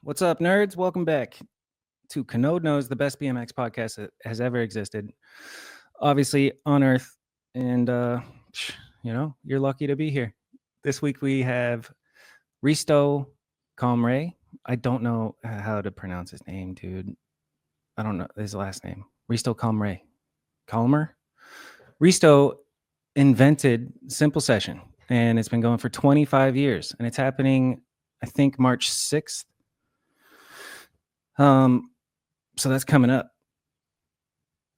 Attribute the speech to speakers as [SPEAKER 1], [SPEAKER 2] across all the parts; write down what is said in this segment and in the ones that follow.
[SPEAKER 1] What's up, nerds? Welcome back to Kanode Knows, the best BMX podcast that has ever existed, obviously on Earth. And, you're lucky to be here. This week we have Risto Comre. I don't know how to pronounce his name, dude. I don't know his last name. Risto Comre. Calmer? Risto invented Simple Session, and it's been going for 25 years, and it's happening, I think, March 6th. So that's coming up.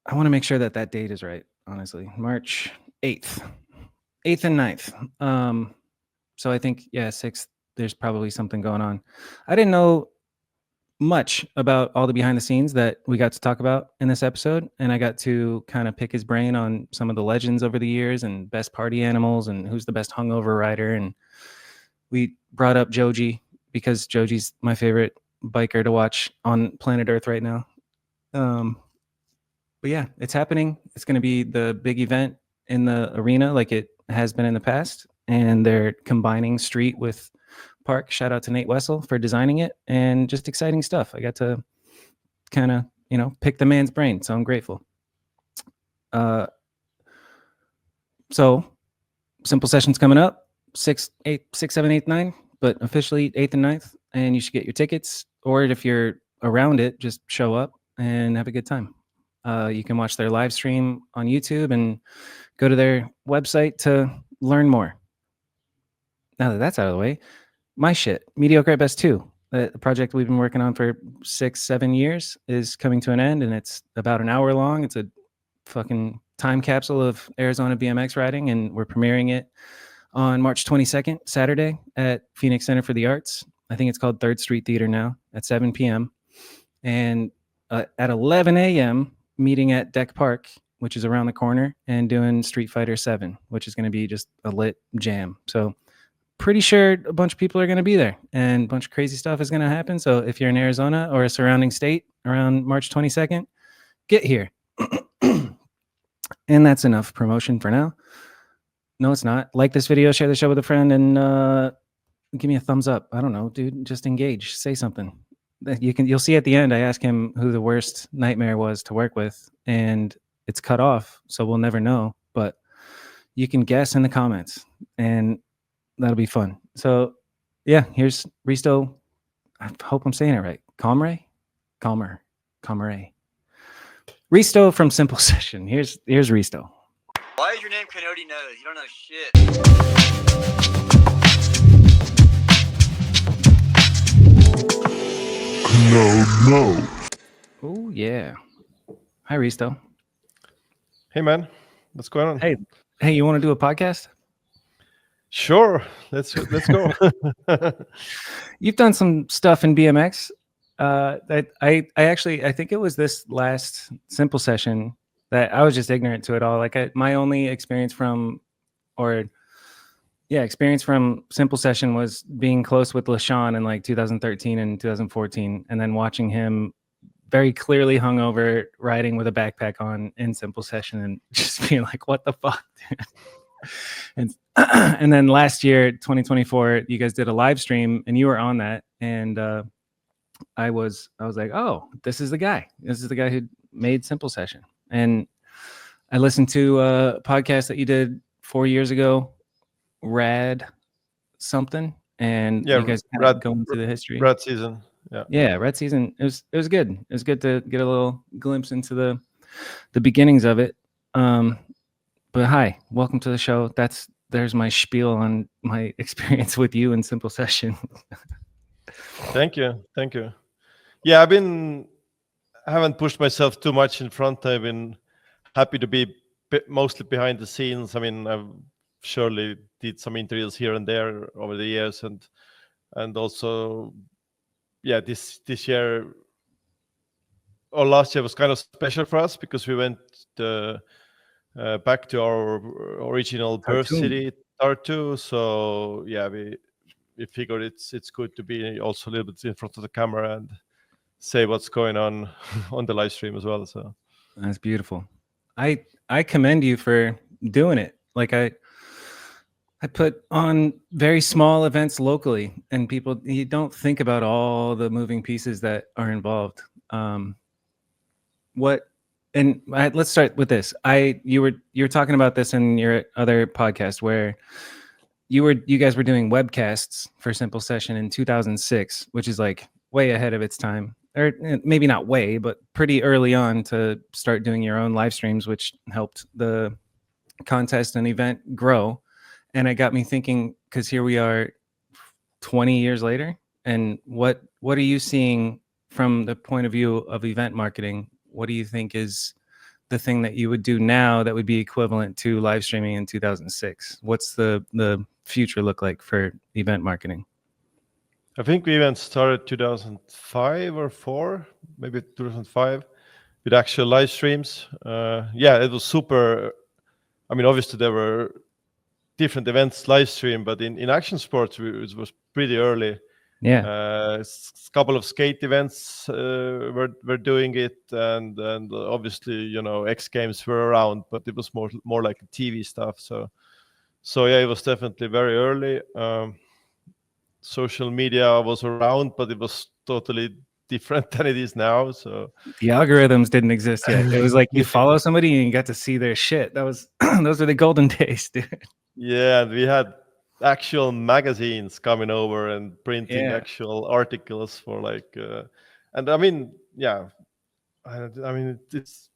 [SPEAKER 1] I want to make sure that date is right, honestly. March 8th. 8th and 9th. So I think, 6th, there's probably something going on. I didn't know much about all the behind the scenes that we got to talk about in this episode, and I got to kind of pick his brain on some of the legends over the years and best party animals and who's the best hungover rider. And we brought up Joji because Joji's my favorite biker to watch on planet Earth right now. But yeah, it's happening. It's going to be the big event in the arena like it has been in the past, and they're combining street with park. Shout out to Nate Wessel for designing it, and just exciting stuff. I got to kind of pick the man's brain, so I'm grateful. So Simple Sessions coming up 6, 7, 8, 9, but officially 8th and 9th, and you should get your tickets, or if you're around it, just show up and have a good time. You can watch their live stream on YouTube and go to their website to learn more. Now that that's out of the way, my shit, Mediocre at Best 2, the project we've been working on for 6, 7 years, is coming to an end, and it's about an hour long. It's a fucking time capsule of Arizona BMX riding, and we're premiering it on March 22nd, Saturday, at Phoenix Center for the Arts. I think it's called 3rd Street Theater now, at 7 p.m. And at 11 a.m., meeting at Deck Park, which is around the corner, and doing Street Fighter 7, which is going to be just a lit jam. So pretty sure a bunch of people are going to be there, and a bunch of crazy stuff is going to happen. So if you're in Arizona or a surrounding state around March 22nd, get here. And that's enough promotion for now. No, it's not. Like this video, share the show with a friend, and give me a thumbs up. I don't know, dude. Just engage. Say something. You'll see at the end, I ask him who the worst nightmare was to work with, and it's cut off, so we'll never know. But you can guess in the comments, and that'll be fun. So yeah, here's Risto. I hope I'm saying it right. Calmer. Risto from Simple Session. Here's Risto.
[SPEAKER 2] Why is your name Kanode Knows? You don't know shit.
[SPEAKER 3] Kanode Knows.
[SPEAKER 1] Oh yeah. Hi, Risto.
[SPEAKER 4] Hey man, what's going on?
[SPEAKER 1] Hey, you want to do a podcast?
[SPEAKER 4] Sure, let's go.
[SPEAKER 1] You've done some stuff in BMX. That I think it was this last Simple Session that I was just ignorant to it all. Like my only experience from Simple Session was being close with LaShawn in like 2013 and 2014, and then watching him very clearly hungover riding with a backpack on in Simple Session, and just being like, "What the fuck?" And then last year, 2024, you guys did a live stream, and you were on that, and I was like, "Oh, this is the guy. This is the guy who made Simple Session." And I listened to a podcast that you did 4 years ago, Rad something, and you guys kind of go into the history.
[SPEAKER 4] Red Season,
[SPEAKER 1] yeah, Red Season. It was good. It was good to get a little glimpse into the beginnings of it. But hi, welcome to the show. There's my spiel on my experience with you in Simple Session.
[SPEAKER 4] Thank you. Yeah, I haven't pushed myself too much in front. I've been happy to be mostly behind the scenes. I mean, I've surely did some interviews here and there over the years, and also, yeah, this year or last year was kind of special for us because we went back to our original birth city, Tartu. So yeah, we figured it's good to be also a little bit in front of the camera and say what's going on the live stream as well. So
[SPEAKER 1] that's beautiful. I commend you for doing it. Like I put on very small events locally, and you don't think about all the moving pieces that are involved. Let's start with this. You were talking about this in your other podcast where you guys were doing webcasts for Simple Session in 2006, which is like way ahead of its time, or maybe not way, but pretty early on to start doing your own live streams, which helped the contest and event grow. And it got me thinking, because here we are 20 years later, and what are you seeing from the point of view of event marketing? What do you think is the thing that you would do now that would be equivalent to live streaming in 2006? What's the future look like for event marketing?
[SPEAKER 4] I think we even started 2005 or 4, maybe 2005, with actual live streams. Yeah, it was super. I mean, obviously there were different events live stream, but in action sports, it was pretty early.
[SPEAKER 1] Yeah.
[SPEAKER 4] A couple of skate events were doing it, and obviously, you know, X Games were around, but it was more like TV stuff. So yeah, it was definitely very early. Social media was around, but it was totally different than it is now. So
[SPEAKER 1] the algorithms didn't exist yet. It was like you follow somebody and you got to see their shit. That was those were the golden days, dude.
[SPEAKER 4] Yeah, and we had actual magazines coming over and printing actual articles for like, and I mean, yeah, I mean, it's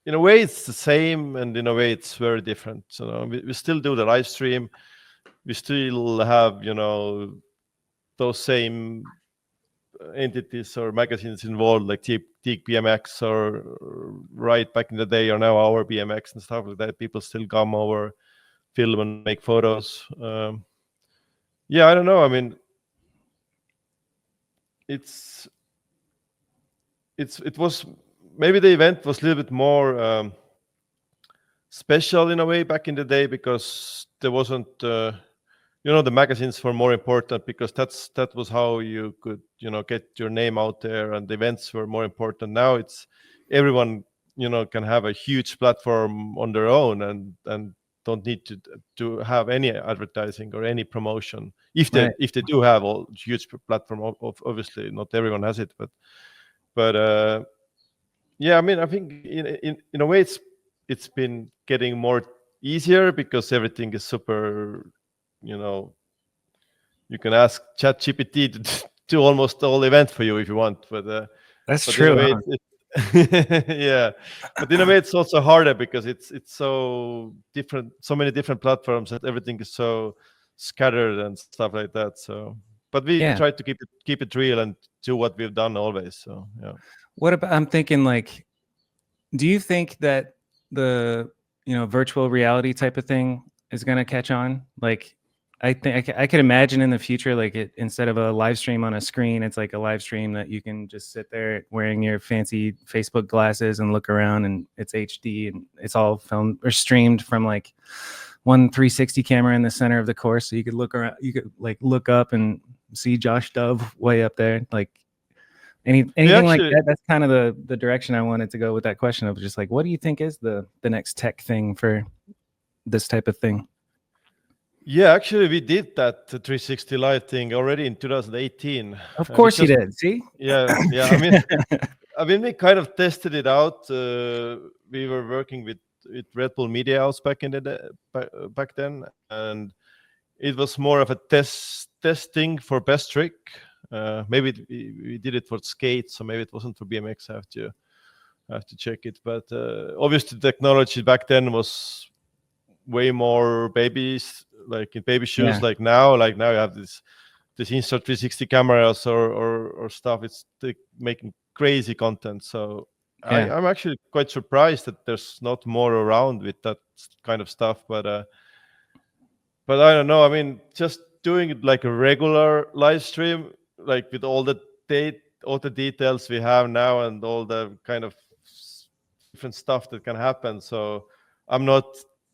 [SPEAKER 4] in a way it's the same, and in a way it's very different. So we still do the live stream. We still have, you know, those same entities or magazines involved, like Teak BMX or right back in the day, or now our BMX and stuff like that. People still come over, film and make photos. Yeah, I don't know. I mean, it was maybe the event was a little bit more special in a way back in the day, because there wasn't you know, the magazines were more important, because that was how you could, you know, get your name out there, and the events were more important. Now it's everyone, you know, can have a huge platform on their own, and don't need to have any advertising or any promotion. If they do have a huge platform, obviously not everyone has it, but yeah, I mean, I think in a way it's been getting more easier, because everything is super, you know, you can ask ChatGPT to do almost all event for you if you want, but
[SPEAKER 1] that's true.
[SPEAKER 4] Yeah, but in a way it's also harder, because it's so different, so many different platforms, that everything is so scattered and stuff like that. So, but we try to keep it real and do what we've done always. So yeah.
[SPEAKER 1] What about, I'm thinking, like, do you think that the, you know, virtual reality type of thing is going to catch on? Like, I think I could imagine in the future, like, it, instead of a live stream on a screen, it's like a live stream that you can just sit there wearing your fancy Facebook glasses and look around, and it's HD and it's all filmed or streamed from like one 360 camera in the center of the course. So you could look around, you could like look up and see Josh Dove way up there. Like anything like that. That's kind of the direction I wanted to go with that question of just like, what do you think is the next tech thing for this type of thing?
[SPEAKER 4] Yeah, actually, we did that 360 live thing already in 2018.
[SPEAKER 1] Of course you did. See?
[SPEAKER 4] Yeah. I mean, we kind of tested it out. We were working with Red Bull Media House back then, and it was more of a testing for best trick. Maybe we did it for skate, so maybe it wasn't for BMX. I have to check it. But obviously, the technology back then was way more babies, like in baby shoes.
[SPEAKER 1] Yeah.
[SPEAKER 4] Like now you have this Insta360 cameras or stuff. It's making crazy content. So I'm actually quite surprised that there's not more around with that kind of stuff. But I don't know. I mean, just doing it like a regular live stream, like with all the details we have now and all the kind of different stuff that can happen. So I'm not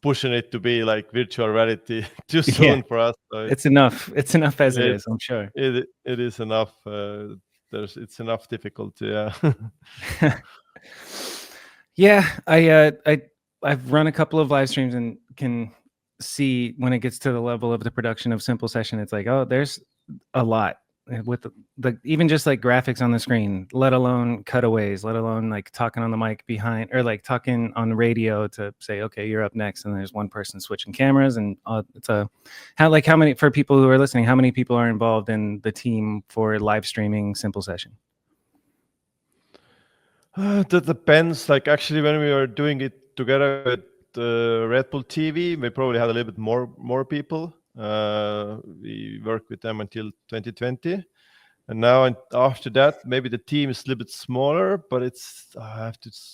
[SPEAKER 4] pushing it to be like virtual reality too soon for us. So
[SPEAKER 1] it's enough. It's enough as it is, I'm sure.
[SPEAKER 4] It is enough. It's enough difficulty. Yeah.
[SPEAKER 1] Yeah, I've run a couple of live streams and can see when it gets to the level of the production of Simple Session, it's like, oh, there's a lot with the even just like graphics on the screen, let alone cutaways, let alone like talking on the mic behind, or like talking on the radio to say, okay, you're up next, and there's one person switching cameras, and it's a how many, for people who are listening, how many people are involved in the team for live streaming Simple Session?
[SPEAKER 4] That depends. Like actually, when we were doing it together with Red Bull TV, we probably had a little bit more people. We worked with them until 2020, and now and after that, maybe the team is a little bit smaller, but it's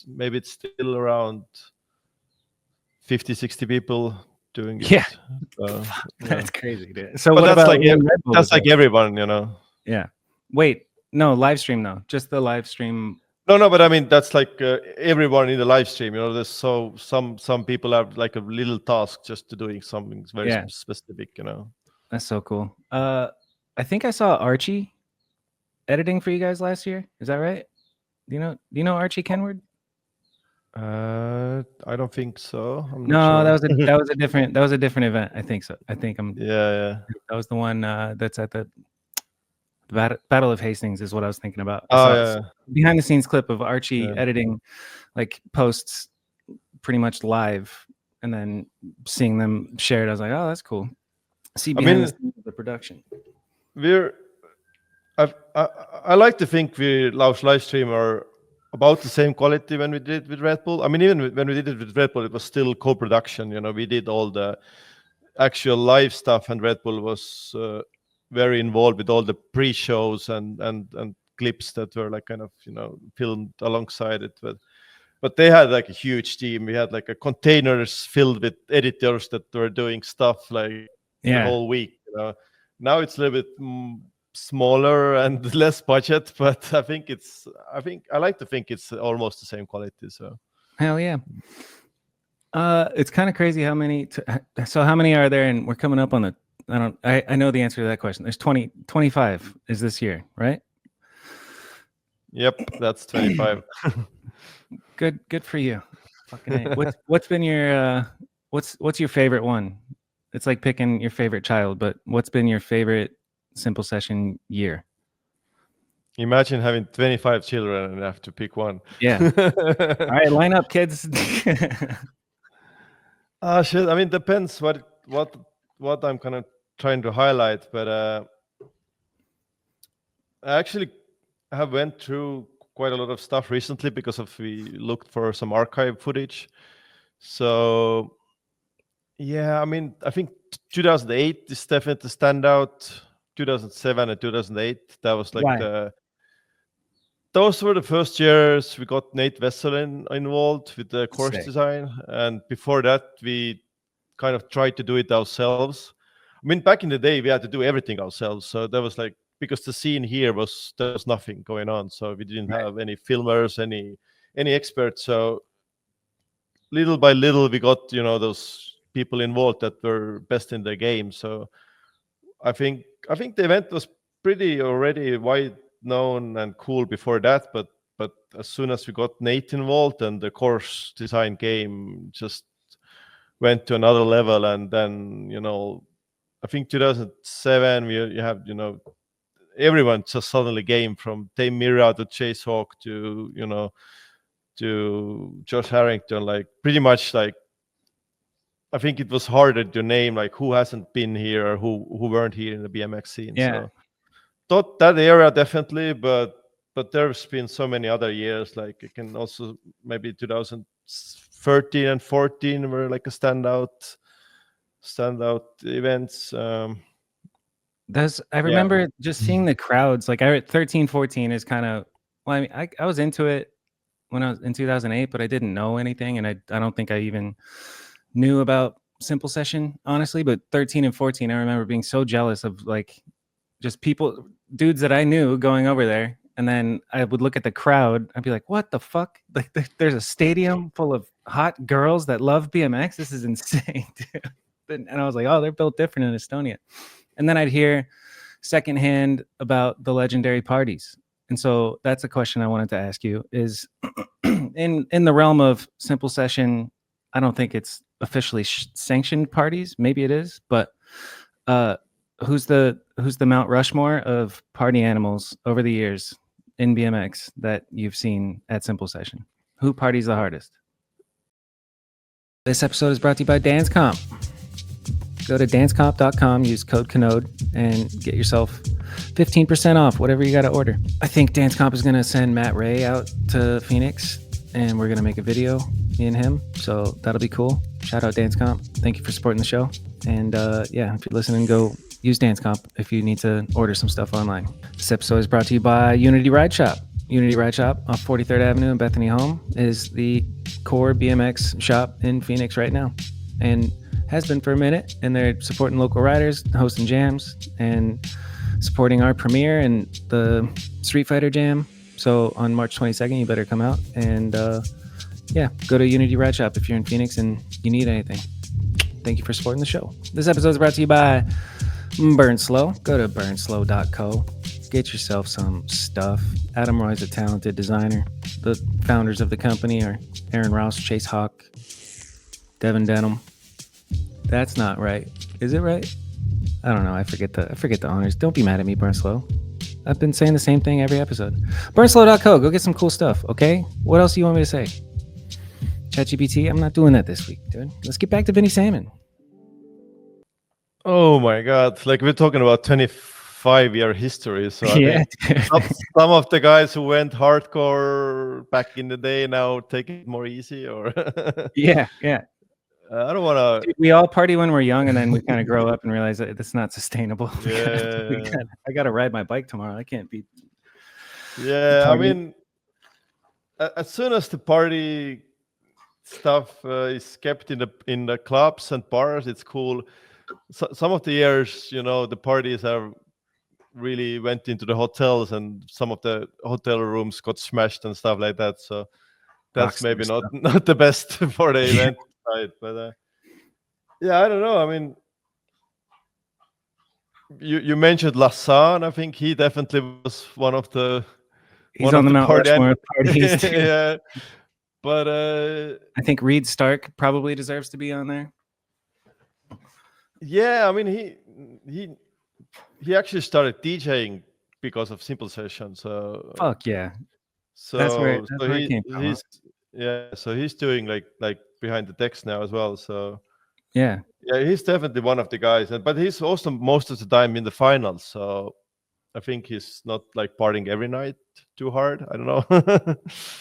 [SPEAKER 4] maybe it's still around 50, 60 people doing it.
[SPEAKER 1] Yeah.
[SPEAKER 4] Yeah.
[SPEAKER 1] That's crazy, dude. So
[SPEAKER 4] But
[SPEAKER 1] what
[SPEAKER 4] that's
[SPEAKER 1] about
[SPEAKER 4] like
[SPEAKER 1] when Red Bull
[SPEAKER 4] that's
[SPEAKER 1] was
[SPEAKER 4] like
[SPEAKER 1] there?
[SPEAKER 4] everyone, you know.
[SPEAKER 1] Yeah. Wait, no, live stream though. Just the live stream.
[SPEAKER 4] No, but I mean that's like everyone in the live stream. You know, there's some people have like a little task just to doing something very
[SPEAKER 1] Yeah.
[SPEAKER 4] specific. You know.
[SPEAKER 1] That's so cool. I think I saw Archie editing for you guys last year. Is that right? Do you know Archie Kenward?
[SPEAKER 4] I don't think so. I'm
[SPEAKER 1] No,
[SPEAKER 4] not sure.
[SPEAKER 1] that was a different event. I think so. I think
[SPEAKER 4] Yeah.
[SPEAKER 1] that was the one that's at the Battle of Hastings is what I was thinking about. I
[SPEAKER 4] Oh
[SPEAKER 1] saw
[SPEAKER 4] yeah.
[SPEAKER 1] behind the scenes clip of Archie
[SPEAKER 4] Yeah.
[SPEAKER 1] editing like posts pretty much live, and then seeing them shared. I was like, oh, that's cool. See behind the scenes of the production.
[SPEAKER 4] I like to think we live stream are about the same quality when we did it with Red Bull. I mean, even when we did it with Red Bull, it was still co-production. You know, we did all the actual live stuff, and Red Bull was very involved with all the pre-shows and clips that were like kind of, you know, filmed alongside it. But they had like a huge team. We had like a containers filled with editors that were doing stuff like the whole week. You know, now it's a little bit smaller and less budget, but I like to think it's almost the same quality. So
[SPEAKER 1] hell yeah. It's kind of crazy how many. So how many are there? And we're coming up on the. I know the answer to that question. There's 25 is this year, right?
[SPEAKER 4] Yep, that's 25.
[SPEAKER 1] Good for you. Fucking A. What's been your what's your favorite one? It's like picking your favorite child, but what's been your favorite Simple Session year?
[SPEAKER 4] Imagine having 25 children and have to pick one.
[SPEAKER 1] Yeah. All right, line up, kids.
[SPEAKER 4] Shit. I mean, depends what I'm kind of trying to highlight, but I actually have went through quite a lot of stuff recently because we looked for some archive footage. So yeah, I mean, I think 2008 is definitely standout. 2007 and 2008, that was like those were the first years we got Nate Vessel involved with the course design, and before that we kind of tried to do it ourselves. I mean, back in the day we had to do everything ourselves, so that was like, because the scene here there was nothing going on, so we didn't have any filmers, any experts. So little by little we got, you know, those people involved that were best in the game. So I think the event was pretty already wide known and cool before that, but as soon as we got Nate involved, and the course design game just went to another level. And then, you know, I think 2007 you have, you know, everyone just suddenly game, from Dame Mira to Chase Hawk to, you know, to Josh Harrington, like pretty much like, I think it was harder to name like who hasn't been here or who weren't here in the BMX scene.
[SPEAKER 1] Yeah.
[SPEAKER 4] So that era definitely, but there's been so many other years. Like it can also maybe 2013 and 14 were like a standout events.
[SPEAKER 1] I remember just seeing the crowds. Like 13, 14 is kind of, well, I mean, I was into it when I was in 2008, but I didn't know anything, and I don't think I even knew about Simple Session, honestly. But 13 and 14, I remember being so jealous of like just dudes that I knew going over there. And then I would look at the crowd. I'd be like, what the fuck? Like there's a stadium full of hot girls that love BMX. This is insane, dude. And I was like, oh, they're built different in Estonia. And then I'd hear secondhand about the legendary parties. And so that's a question I wanted to ask you is in the realm of Simple Session, I don't think it's officially sanctioned parties. Maybe it is, but who's the Mount Rushmore of party animals over the years in BMX that you've seen at Simple Session? Who parties the hardest? This episode is brought to you by Dance Comp. Go to dancecomp.com, use code Kanode, and get yourself 15% off whatever you got to order. I think Dance Comp is going to send Matt Ray out to Phoenix, and we're going to make a video, me and him. So that'll be cool. Shout out Dance Comp. Thank you for supporting the show. And yeah, if you're listening, go use Dance Comp if you need to order some stuff online. This episode is brought to you by Unity Ride Shop. Unity Ride Shop off 43rd Avenue in Bethany Home is the core BMX shop in Phoenix right now, and has been for a minute. And they're supporting local riders, hosting jams, and supporting our premiere and the Street Fighter Jam. So on March 22nd, you better come out and yeah, go to Unity Ride Shop if you're in Phoenix and you need anything. Thank you for supporting the show. This episode is brought to you by Burn Slow. Go to burnslow.co. Get yourself some stuff. Adam Roy's a talented designer. The founders of the company are Aaron Rouse, Chase Hawk, Devin Denham. That's not right. Is it right? I don't know. I forget the honors. Don't be mad at me, Burn Slow. I've been saying the same thing every episode. Burnslow.co. Go get some cool stuff, okay? What else do you want me to say? ChatGPT? I'm not doing that this week, dude. Let's get back to Vinny Salmon.
[SPEAKER 4] Oh my God! Like we're talking about 25-year history. So I
[SPEAKER 1] Yeah.
[SPEAKER 4] think some of the guys who went hardcore back in the day now take it more easy, or
[SPEAKER 1] Yeah.
[SPEAKER 4] I don't want to.
[SPEAKER 1] We all party when we're young, and then we kind of grow up and realize that it's not sustainable.
[SPEAKER 4] Yeah.
[SPEAKER 1] I got to ride my bike tomorrow. I can't be.
[SPEAKER 4] Yeah, I
[SPEAKER 1] party.
[SPEAKER 4] mean, as soon as the party stuff is kept in the clubs and bars, it's cool. So, some of the years, the parties have really went into the hotels, and some of the hotel rooms got smashed and stuff like that. So that's
[SPEAKER 1] Rockstar
[SPEAKER 4] maybe
[SPEAKER 1] stuff.
[SPEAKER 4] not the best for the event side. But yeah, I don't know. I mean, you mentioned Lassan. I think he definitely was one of the.
[SPEAKER 1] He's on the Mount Rushmore of parties. Too.
[SPEAKER 4] Yeah, but
[SPEAKER 1] I think Reed Stark probably deserves to be on there.
[SPEAKER 4] yeah, I mean he actually started DJing because of Simple Session. So
[SPEAKER 1] Fuck yeah.
[SPEAKER 4] so
[SPEAKER 1] That's where
[SPEAKER 4] so
[SPEAKER 1] it came from.
[SPEAKER 4] so he's doing like behind the decks now as well. So
[SPEAKER 1] Yeah.
[SPEAKER 4] yeah, he's definitely one of the guys, but he's also most of the time in the finals. So I think he's not like partying every night too hard. I don't know.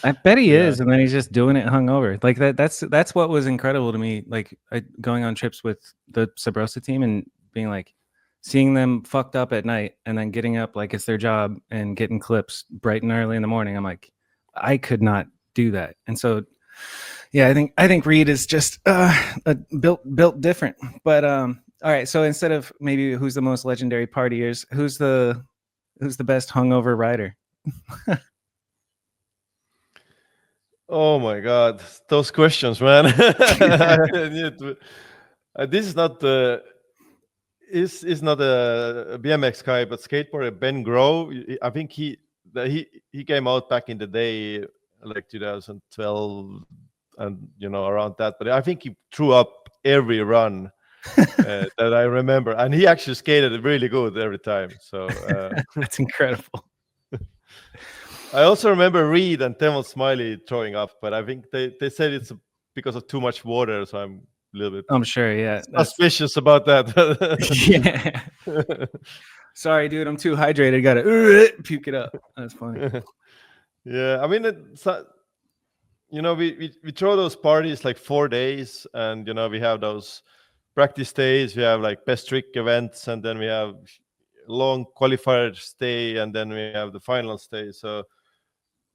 [SPEAKER 1] I bet he
[SPEAKER 4] Yeah.
[SPEAKER 1] is, and then he's just doing it hungover. Like that's what was incredible to me. Like going on trips with the Sabrosa team and being like, seeing them fucked up at night and then getting up like it's their job and getting clips bright and early in the morning. I'm like, I could not do that. And so, yeah, I think Reed is just built different. But all right. So instead of maybe who's the most legendary partiers, who's the best hungover rider?
[SPEAKER 4] Oh my God, those questions, man. This is not is not a BMX guy, but skateboarder Ben Grove. I think he came out back in the day, like 2012, and around that. But I think he threw up every run that I remember, and he actually skated really good every time. So
[SPEAKER 1] That's incredible.
[SPEAKER 4] I also remember Reed and Devon Smiley throwing up, but I think they said it's because of too much water, so I'm a little bit
[SPEAKER 1] I'm sure, yeah.
[SPEAKER 4] suspicious about that.
[SPEAKER 1] Yeah. Sorry, dude, I'm too hydrated. Gotta puke it up. That's funny.
[SPEAKER 4] Yeah, I mean, we throw those parties like 4 days, and we have those practice days, we have like best trick events, and then we have long qualifier stay, and then we have the final stay. So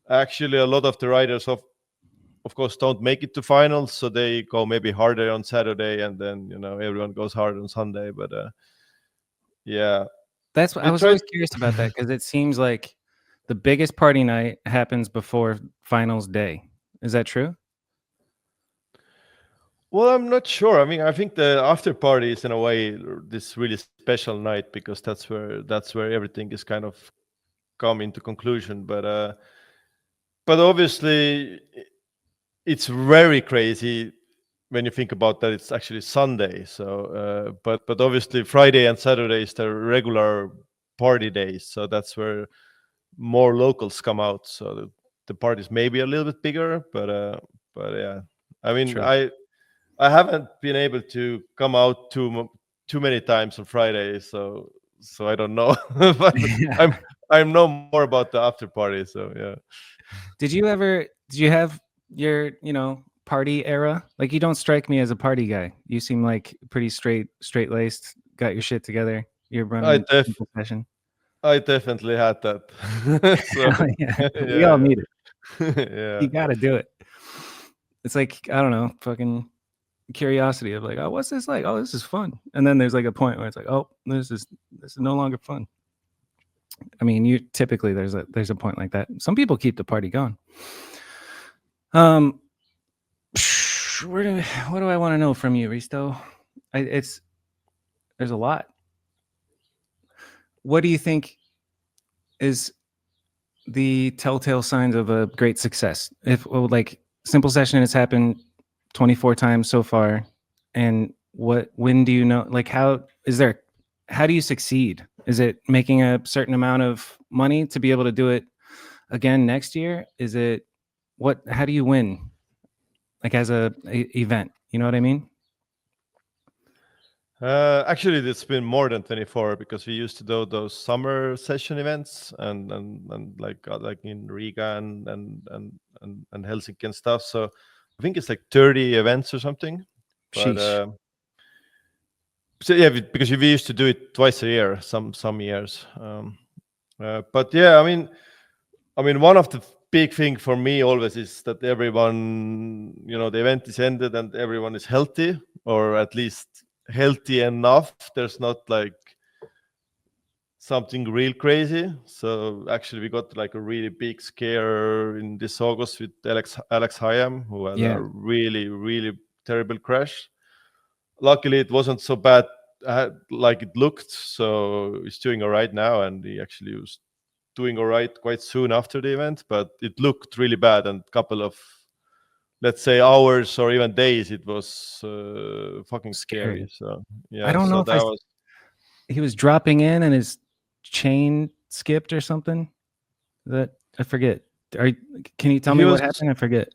[SPEAKER 4] actually a lot of the riders of course don't make it to finals, so they go maybe harder on Saturday, and then everyone goes hard on Sunday. But yeah,
[SPEAKER 1] that's what I was always curious about that, because it seems like the biggest party night happens before finals day. Is that true?
[SPEAKER 4] Well, I'm not sure. I mean, I think the after party is in a way this really special night, because that's where everything is kind of come into conclusion. But obviously it's very crazy when you think about that, it's actually Sunday. So, but obviously Friday and Saturday is the regular party days. So that's where more locals come out. So the parties may be a little bit bigger, but yeah. I mean,
[SPEAKER 1] True.
[SPEAKER 4] I haven't been able to come out too many times on Friday, so I don't know. But
[SPEAKER 1] Yeah.
[SPEAKER 4] I'm know more about the after party. So yeah.
[SPEAKER 1] Did you have your, party era? Like, you don't strike me as a party guy. You seem like pretty straight laced, got your shit together. You're
[SPEAKER 4] I
[SPEAKER 1] running
[SPEAKER 4] def
[SPEAKER 1] simple session.
[SPEAKER 4] I definitely had that. So
[SPEAKER 1] Hell yeah. We all
[SPEAKER 4] yeah,
[SPEAKER 1] need it.
[SPEAKER 4] yeah.
[SPEAKER 1] You gotta do it. It's like, I don't know, fucking curiosity of like, oh, what's this like? Oh, this is fun. And then there's like a point where it's like, oh, this is no longer fun. I mean, you typically there's a point like that. Some people keep the party going. What do I want to know from you, Risto? There's a lot. What do you think is the telltale signs of a great success? If like simple session has happened 24 times so far, and when do you know, like, how do you succeed? Is it making a certain amount of money to be able to do it again next year? Is it how do you win, like, as a event? You know what I mean?
[SPEAKER 4] Actually, it's been more than 24 because we used to do those summer session events and like in Riga and Helsinki and stuff. So I think it's like 30 events or something. But
[SPEAKER 1] Sheesh.
[SPEAKER 4] so yeah, because we used to do it twice a year, some years. But yeah, I mean, one of the big thing for me always is that everyone, the event is ended and everyone is healthy, or at least healthy enough. There's not like something real crazy. So actually, we got like a really big scare in this August with Alex Hiam, who had
[SPEAKER 1] Yeah.
[SPEAKER 4] a really terrible crash. Luckily, it wasn't so bad like it looked. So he's doing all right now, and he actually was doing all right quite soon after the event. But it looked really bad, and a couple of, let's say, hours or even days, it was fucking scary. So
[SPEAKER 1] I
[SPEAKER 4] yeah,
[SPEAKER 1] don't know
[SPEAKER 4] so
[SPEAKER 1] if
[SPEAKER 4] that was.
[SPEAKER 1] he was dropping in and his chain skipped or something. That I forget. Can you tell
[SPEAKER 4] He
[SPEAKER 1] me
[SPEAKER 4] was,
[SPEAKER 1] what happened? I forget.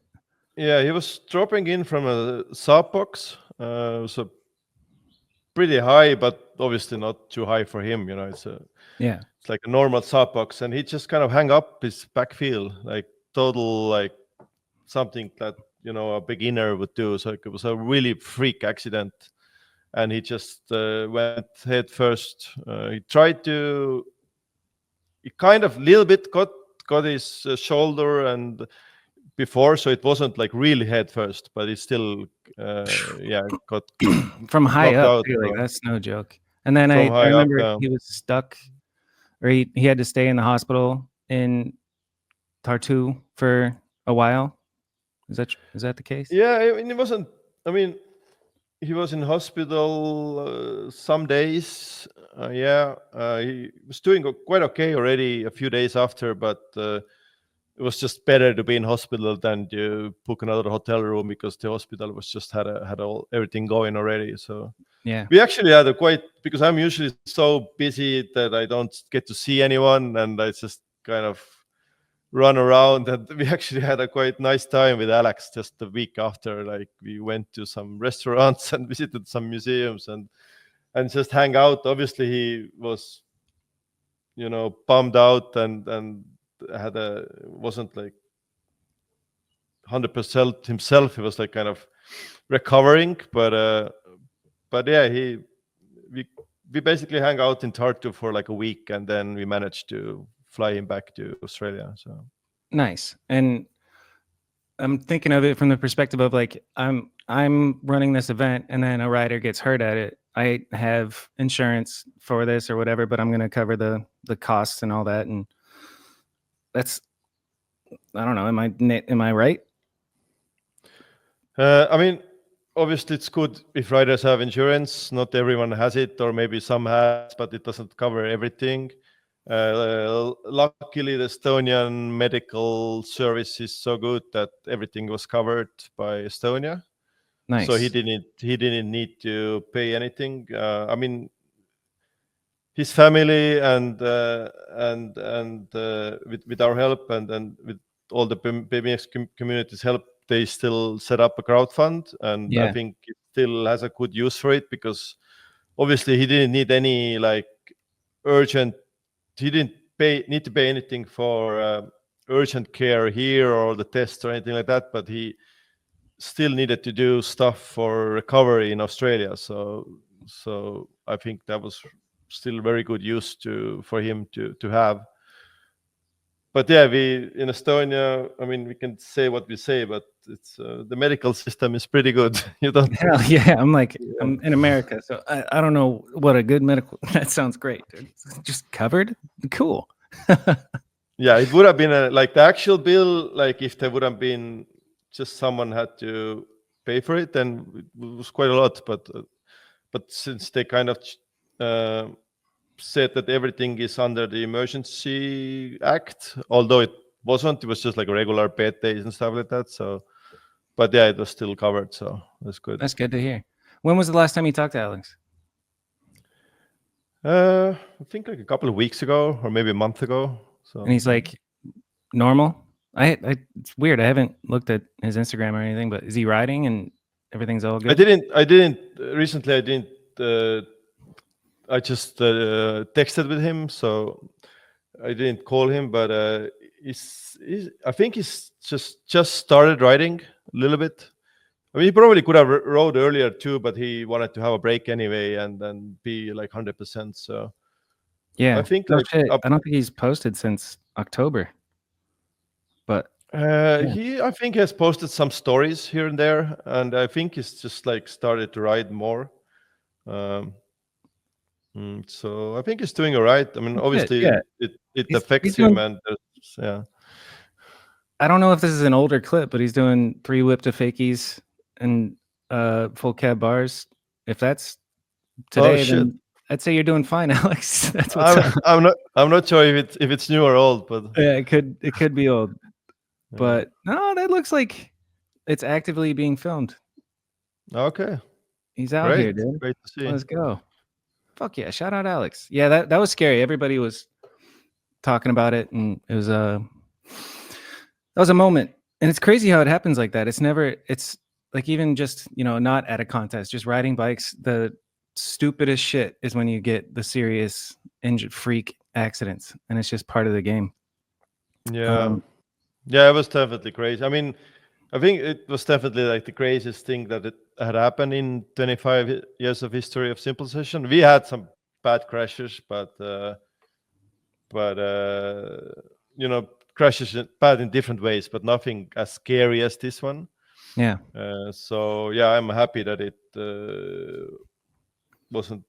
[SPEAKER 4] yeah, he was dropping in from a sub box, so pretty high, but obviously not too high for him.
[SPEAKER 1] Yeah.
[SPEAKER 4] It's like a normal sub box, and he just kind of hang up his back heel, like total, like something that a beginner would do. So it was a really freak accident, and he just went head first. He kind of little bit got his shoulder and before, so it wasn't like really head first, but he still yeah, got
[SPEAKER 1] From high
[SPEAKER 4] knocked
[SPEAKER 1] up
[SPEAKER 4] out.
[SPEAKER 1] too, like that's no joke. And then
[SPEAKER 4] From
[SPEAKER 1] I
[SPEAKER 4] high up.
[SPEAKER 1] remember he was stuck, or he had to stay in the hospital in Tartu for a while. Is that the case?
[SPEAKER 4] Yeah, I mean, it wasn't. I mean, he was in hospital some days. Yeah, he was doing quite okay already a few days after, but it was just better to be in hospital than to book another hotel room because the hospital was just had everything going already. So
[SPEAKER 1] Yeah.
[SPEAKER 4] we actually had because I'm usually so busy that I don't get to see anyone, and I just kind of run around. And we actually had a quite nice time with Alex just the week after. Like, we went to some restaurants and visited some museums and just hang out. Obviously, he was bummed out and wasn't like 100% himself. He was like kind of recovering, but yeah, we basically hang out in Tartu for like a week, and then we managed to fly him back to Australia. So
[SPEAKER 1] Nice. And I'm thinking of it from the perspective of like, I'm running this event and then a rider gets hurt at it. I have insurance for this or whatever, but I'm going to cover the costs and all that. And that's, I don't know. Am I right?
[SPEAKER 4] I mean, obviously it's good if riders have insurance. Not everyone has it, or maybe some has, but it doesn't cover everything. Luckily, the Estonian medical service is so good that everything was covered by Estonia.
[SPEAKER 1] Nice.
[SPEAKER 4] So he didn't need to pay anything. I mean, his family and with our help and with all the BMX community's help, they still set up a crowdfund, and I
[SPEAKER 1] Yeah.
[SPEAKER 4] think it still has a good use for it, because obviously he didn't need any like urgent. He didn't need to pay anything for urgent care here or the tests or anything like that, but he still needed to do stuff for recovery in Australia. So I think that was still very good use for him to have. But yeah, we in Estonia, I mean, we can say what we say, but it's the medical system is pretty good. You don't.
[SPEAKER 1] Hell yeah. I'm like, I'm in America, so I don't know what a good medical. That sounds great, dude. Just covered. Cool.
[SPEAKER 4] Yeah, it would have been like the actual bill, like if there would have been just someone had to pay for it, then it was quite a lot. But since they kind of said that everything is under the Emergency Act, although it wasn't, it was just like regular bed days and stuff like that. So, but yeah, it was still covered, so that's good.
[SPEAKER 1] That's good to hear. When was the last time you talked to Alex?
[SPEAKER 4] I think like a couple of weeks ago, or maybe a month ago. So,
[SPEAKER 1] And he's like, normal. It's weird. I haven't looked at his Instagram or anything, but is he riding and everything's all good?
[SPEAKER 4] I didn't recently. I didn't. I just texted with him, so I didn't call him. But I think he's just started riding a little bit. I mean, he probably could have rode earlier too, but he wanted to have a break anyway and then be like 100%. So
[SPEAKER 1] Yeah.
[SPEAKER 4] I think
[SPEAKER 1] No
[SPEAKER 4] like
[SPEAKER 1] shit. I don't think he's posted since October. But
[SPEAKER 4] I think he has posted some stories here and there, and I think he's just like started to ride more. So I think he's doing all right. I mean, obviously it affects him, and yeah.
[SPEAKER 1] I don't know if this is an older clip, but he's doing 3 whip to fakies and full cab bars. If that's today, then I'd say you're doing fine, Alex. That's what's up.
[SPEAKER 4] I'm not sure if it's new or old, but
[SPEAKER 1] yeah, it could be old. But no, that looks like it's actively being filmed.
[SPEAKER 4] Okay.
[SPEAKER 1] He's out here, dude.
[SPEAKER 4] Great to see.
[SPEAKER 1] Let's go. Fuck yeah. Shout out Alex. Yeah, that was scary. Everybody was talking about it, and it was that was a moment. And it's crazy how it happens like that. It's like even just, not at a contest, just riding bikes, the stupidest shit is when you get the serious engine freak accidents, and it's just part of the game.
[SPEAKER 4] Yeah. Yeah, it was definitely crazy. I mean, I think it was definitely like the craziest thing that it had happened in 25 years of history of Simple Session. We had some bad crashes, but crashes bad in different ways, but nothing as scary as this one.
[SPEAKER 1] Yeah.
[SPEAKER 4] So yeah, I'm happy that it wasn't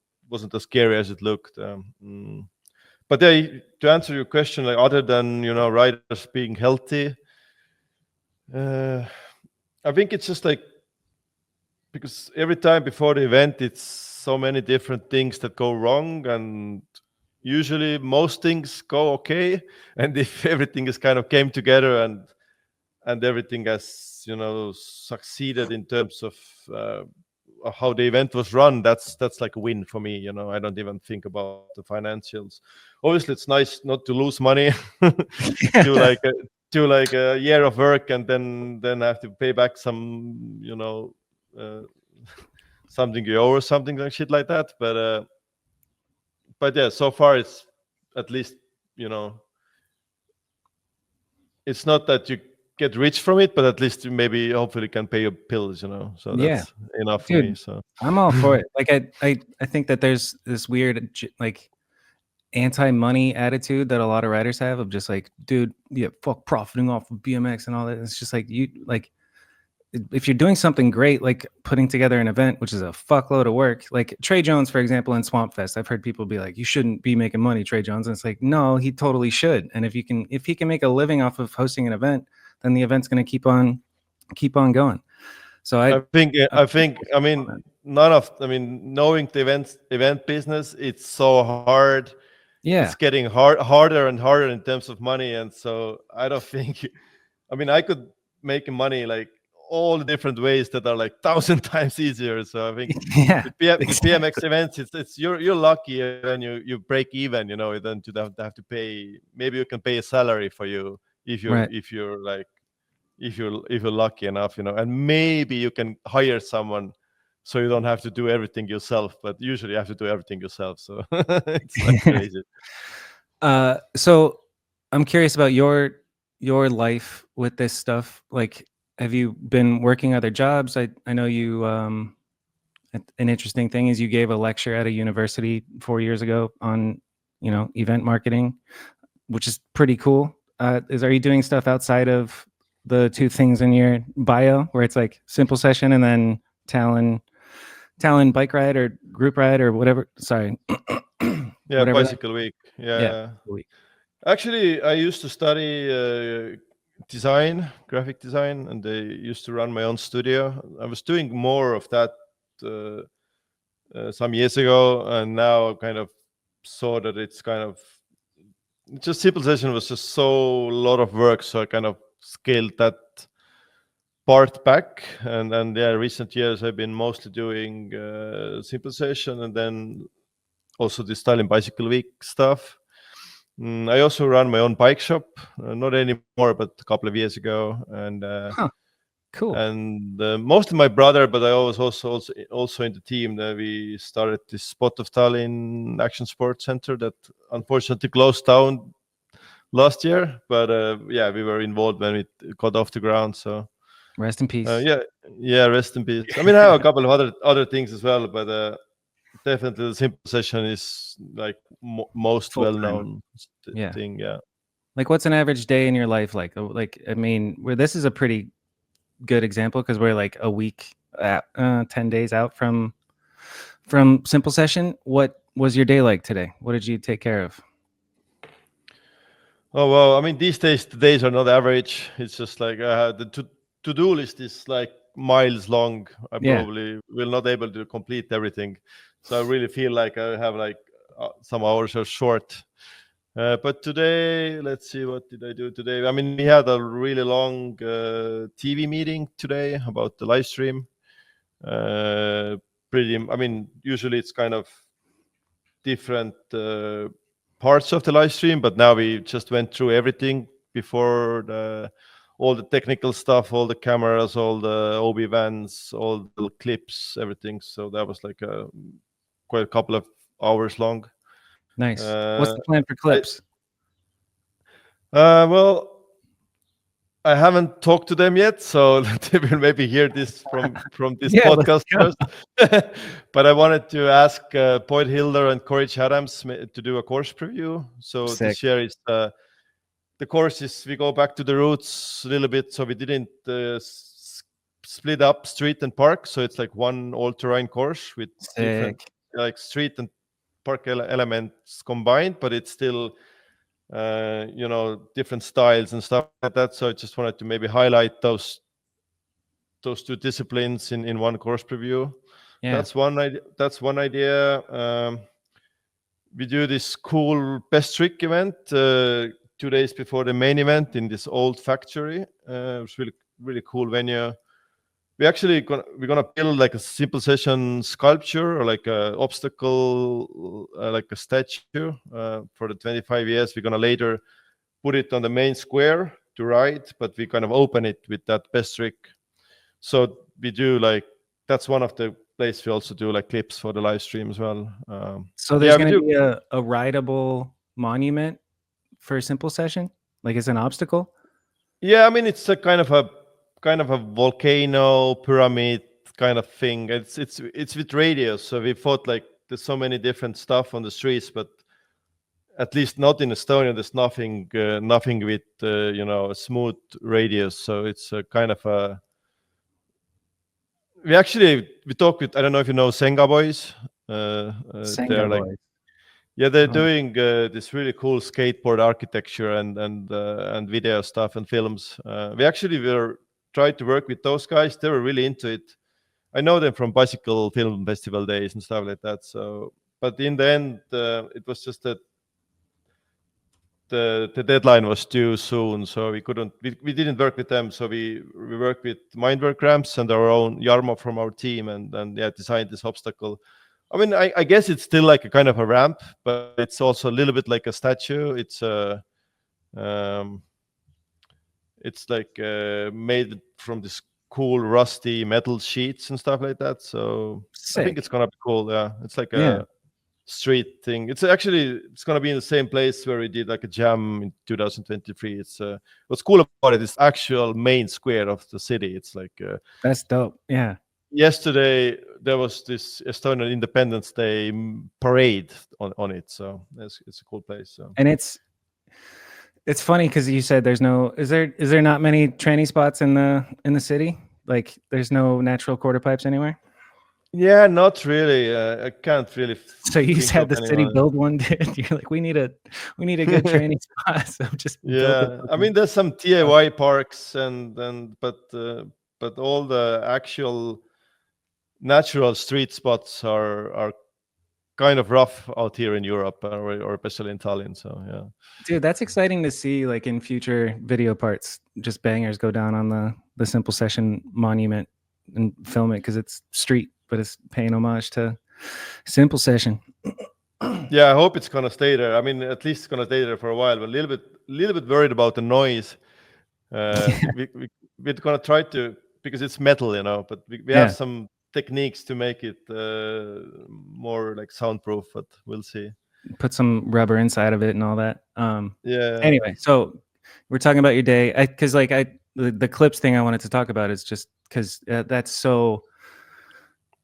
[SPEAKER 4] as scary as it looked. But to answer your question, like other than riders being healthy, I think it's just like because every time before the event, it's so many different things that go wrong, and usually most things go okay. And if everything is kind of came together and everything has succeeded in terms of how the event was run, that's like a win for me. I don't even think about the financials. Obviously, it's nice not to lose money to like a year of work and then I have to pay back some something you owe or something like shit like that. But yeah, so far it's at least it's not that you get rich from it, but at least you maybe hopefully can pay your bills, so that's enough for me. So
[SPEAKER 1] I'm all for it. Like I think that there's this weird like anti-money attitude that a lot of riders have of just like, dude, yeah, fuck profiting off of BMX and all that. It's just like if you're doing something great, like putting together an event, which is a fuckload of work, like Trey Jones, for example, in Swamp Fest, I've heard people be like, you shouldn't be making money, Trey Jones. And it's like, no, he totally should. And if he can make a living off of hosting an event, then the event's going to keep on going. So I think,
[SPEAKER 4] knowing the event business, it's so hard.
[SPEAKER 1] Yeah.
[SPEAKER 4] It's getting harder and harder in terms of money. And so I don't think, I could make money like all the different ways that are like 1,000 times easier. So I think
[SPEAKER 1] Yeah,
[SPEAKER 4] with BMX events, it's you're lucky when you break even. You know, then you don't have to pay. Maybe you can pay a salary for you if
[SPEAKER 1] right.
[SPEAKER 4] you're like if you're lucky enough. You know, and maybe you can hire someone so you don't have to do everything yourself. But usually you have to do everything yourself. So it's like crazy.
[SPEAKER 1] So I'm curious about your life with this stuff. Like, have you been working other jobs? I know you. An interesting thing is you gave a lecture at a university 4 years ago on event marketing, which is pretty cool. Are you doing stuff outside of the two things in your bio where it's like Simple Session and then Talon bike ride or group ride or whatever? Sorry.
[SPEAKER 4] Yeah,
[SPEAKER 1] Whatever.
[SPEAKER 4] bicycle week.
[SPEAKER 1] Yeah.
[SPEAKER 4] Yeah. Actually, I used to study design, graphic design, and I used to run my own studio. I was doing more of that some years ago, and now I kind of saw that it's kind of just Simple Session was just so a lot of work, so I kind of scaled that part back. And then yeah, recent years I've been mostly doing Simple Session, and then also the Stalin Bicycle Week stuff. I also run my own bike shop, not anymore, but a couple of years ago, and
[SPEAKER 1] Cool.
[SPEAKER 4] and mostly my brother, but I was also in the team. That we started this Spot of Tallinn Action Sports Center that unfortunately closed down last year, but yeah, we were involved when it got off the ground. So
[SPEAKER 1] Rest in peace.
[SPEAKER 4] yeah, rest in peace. I mean, I have a couple of other things as well, but definitely the Simple Session is like most
[SPEAKER 1] Full-time.
[SPEAKER 4] well-known
[SPEAKER 1] Yeah.
[SPEAKER 4] thing. Yeah.
[SPEAKER 1] Like, what's an average day in your life like? Like, I mean, this is a pretty good example because we're like a week, 10 days out from Simple Session. What was your day like today? What did you take care of?
[SPEAKER 4] Oh well, I mean, these days the days are not average. It's just like the to-do list is like miles long. I
[SPEAKER 1] Yeah.
[SPEAKER 4] probably will not able to complete everything, so I really feel like I have like some hours are short. But today, let's see, what did I do today? I mean, we had a really long TV meeting today about the live stream. I mean, usually it's kind of different parts of the live stream, but now we just went through everything before all the technical stuff, all the cameras, all the OB vans, all the clips, everything. So that was like quite a couple of hours long.
[SPEAKER 1] Nice. What's the plan for clips?
[SPEAKER 4] Well, I haven't talked to them yet, so they will maybe hear this from this podcast first. But I wanted to ask Boyd Hilder and Corey Adams to do a course preview. So
[SPEAKER 1] Sick.
[SPEAKER 4] this year is the course is we go back to the roots a little bit. So we didn't split up street and park. So it's like one all-terrain course with different like street and park elements combined, but it's still different styles and stuff like that. So I just wanted to maybe highlight those two disciplines in one course preview.
[SPEAKER 1] Yeah.
[SPEAKER 4] That's one idea. We do this cool best trick event 2 days before the main event in this old factory. It's really cool venue. We're gonna build like a Simple Session sculpture or like a obstacle, like a statue for the 25 years. We're gonna later put it on the main square to ride, but we kind of open it with that best trick. So we do like that's one of the places we also do like clips for the live stream as well.
[SPEAKER 1] So there's gonna be a rideable monument for Simple Session, like it's an obstacle.
[SPEAKER 4] Yeah, I mean it's a kind of a volcano pyramid kind of thing. It's with radios, so we thought like there's so many different stuff on the streets, but at least not in Estonia. There's nothing with a smooth radius. So it's a kind of a. We talked with, I don't know if you know Senga Boys. They're like,
[SPEAKER 1] Boys.
[SPEAKER 4] Yeah, they're doing this really cool skateboard architecture and video stuff and films. We actually were tried to work with those guys. They were really into it. I know them from bicycle film festival days and stuff like that. So, but in the end, it was just that the deadline was due soon, so we couldn't. We didn't work with them, so we worked with Mindwork ramps and our own Jarmo from our team, and yeah, designed this obstacle. I mean, I guess it's still like a kind of a ramp, but it's also a little bit like a statue. It's like made from this cool rusty metal sheets and stuff like that. So I think
[SPEAKER 1] Sick.
[SPEAKER 4] it's gonna be cool. Yeah, it's like
[SPEAKER 1] Yeah.
[SPEAKER 4] a street thing. It's gonna be in the same place where we did like a jam in 2023. It's what's cool about it is actual main square of the city. It's like
[SPEAKER 1] That's dope. Yeah.
[SPEAKER 4] yesterday there was this Estonian Independence Day parade on it. So it's a cool place. So
[SPEAKER 1] And it's funny because you said there's no is there not many tranny spots in the city? Like there's no natural quarter pipes anywhere?
[SPEAKER 4] yeah, not really. I can't really.
[SPEAKER 1] So you
[SPEAKER 4] think
[SPEAKER 1] had
[SPEAKER 4] of
[SPEAKER 1] the city
[SPEAKER 4] anyone.
[SPEAKER 1] build one, dude. You're like, we need a good training spot. So just build
[SPEAKER 4] Yeah, I mean, there's some DIY parks but all the actual natural street spots are kind of rough out here in Europe or especially in Tallinn. So yeah.
[SPEAKER 1] dude, that's exciting to see. Like in future video parts, just bangers go down on the Simple Session monument and film it because it's street, but it's paying homage to Simple Session.
[SPEAKER 4] Yeah, I hope it's gonna stay there. I mean, at least it's gonna stay there for a while. But a little bit worried about the noise. We're gonna try to, because it's metal, you know. But we
[SPEAKER 1] Yeah.
[SPEAKER 4] have some techniques to make it more like soundproof. But we'll see.
[SPEAKER 1] Put some rubber inside of it and all that.
[SPEAKER 4] Yeah.
[SPEAKER 1] Anyway, so we're talking about your day. Because like the clips thing I wanted to talk about is just because that's so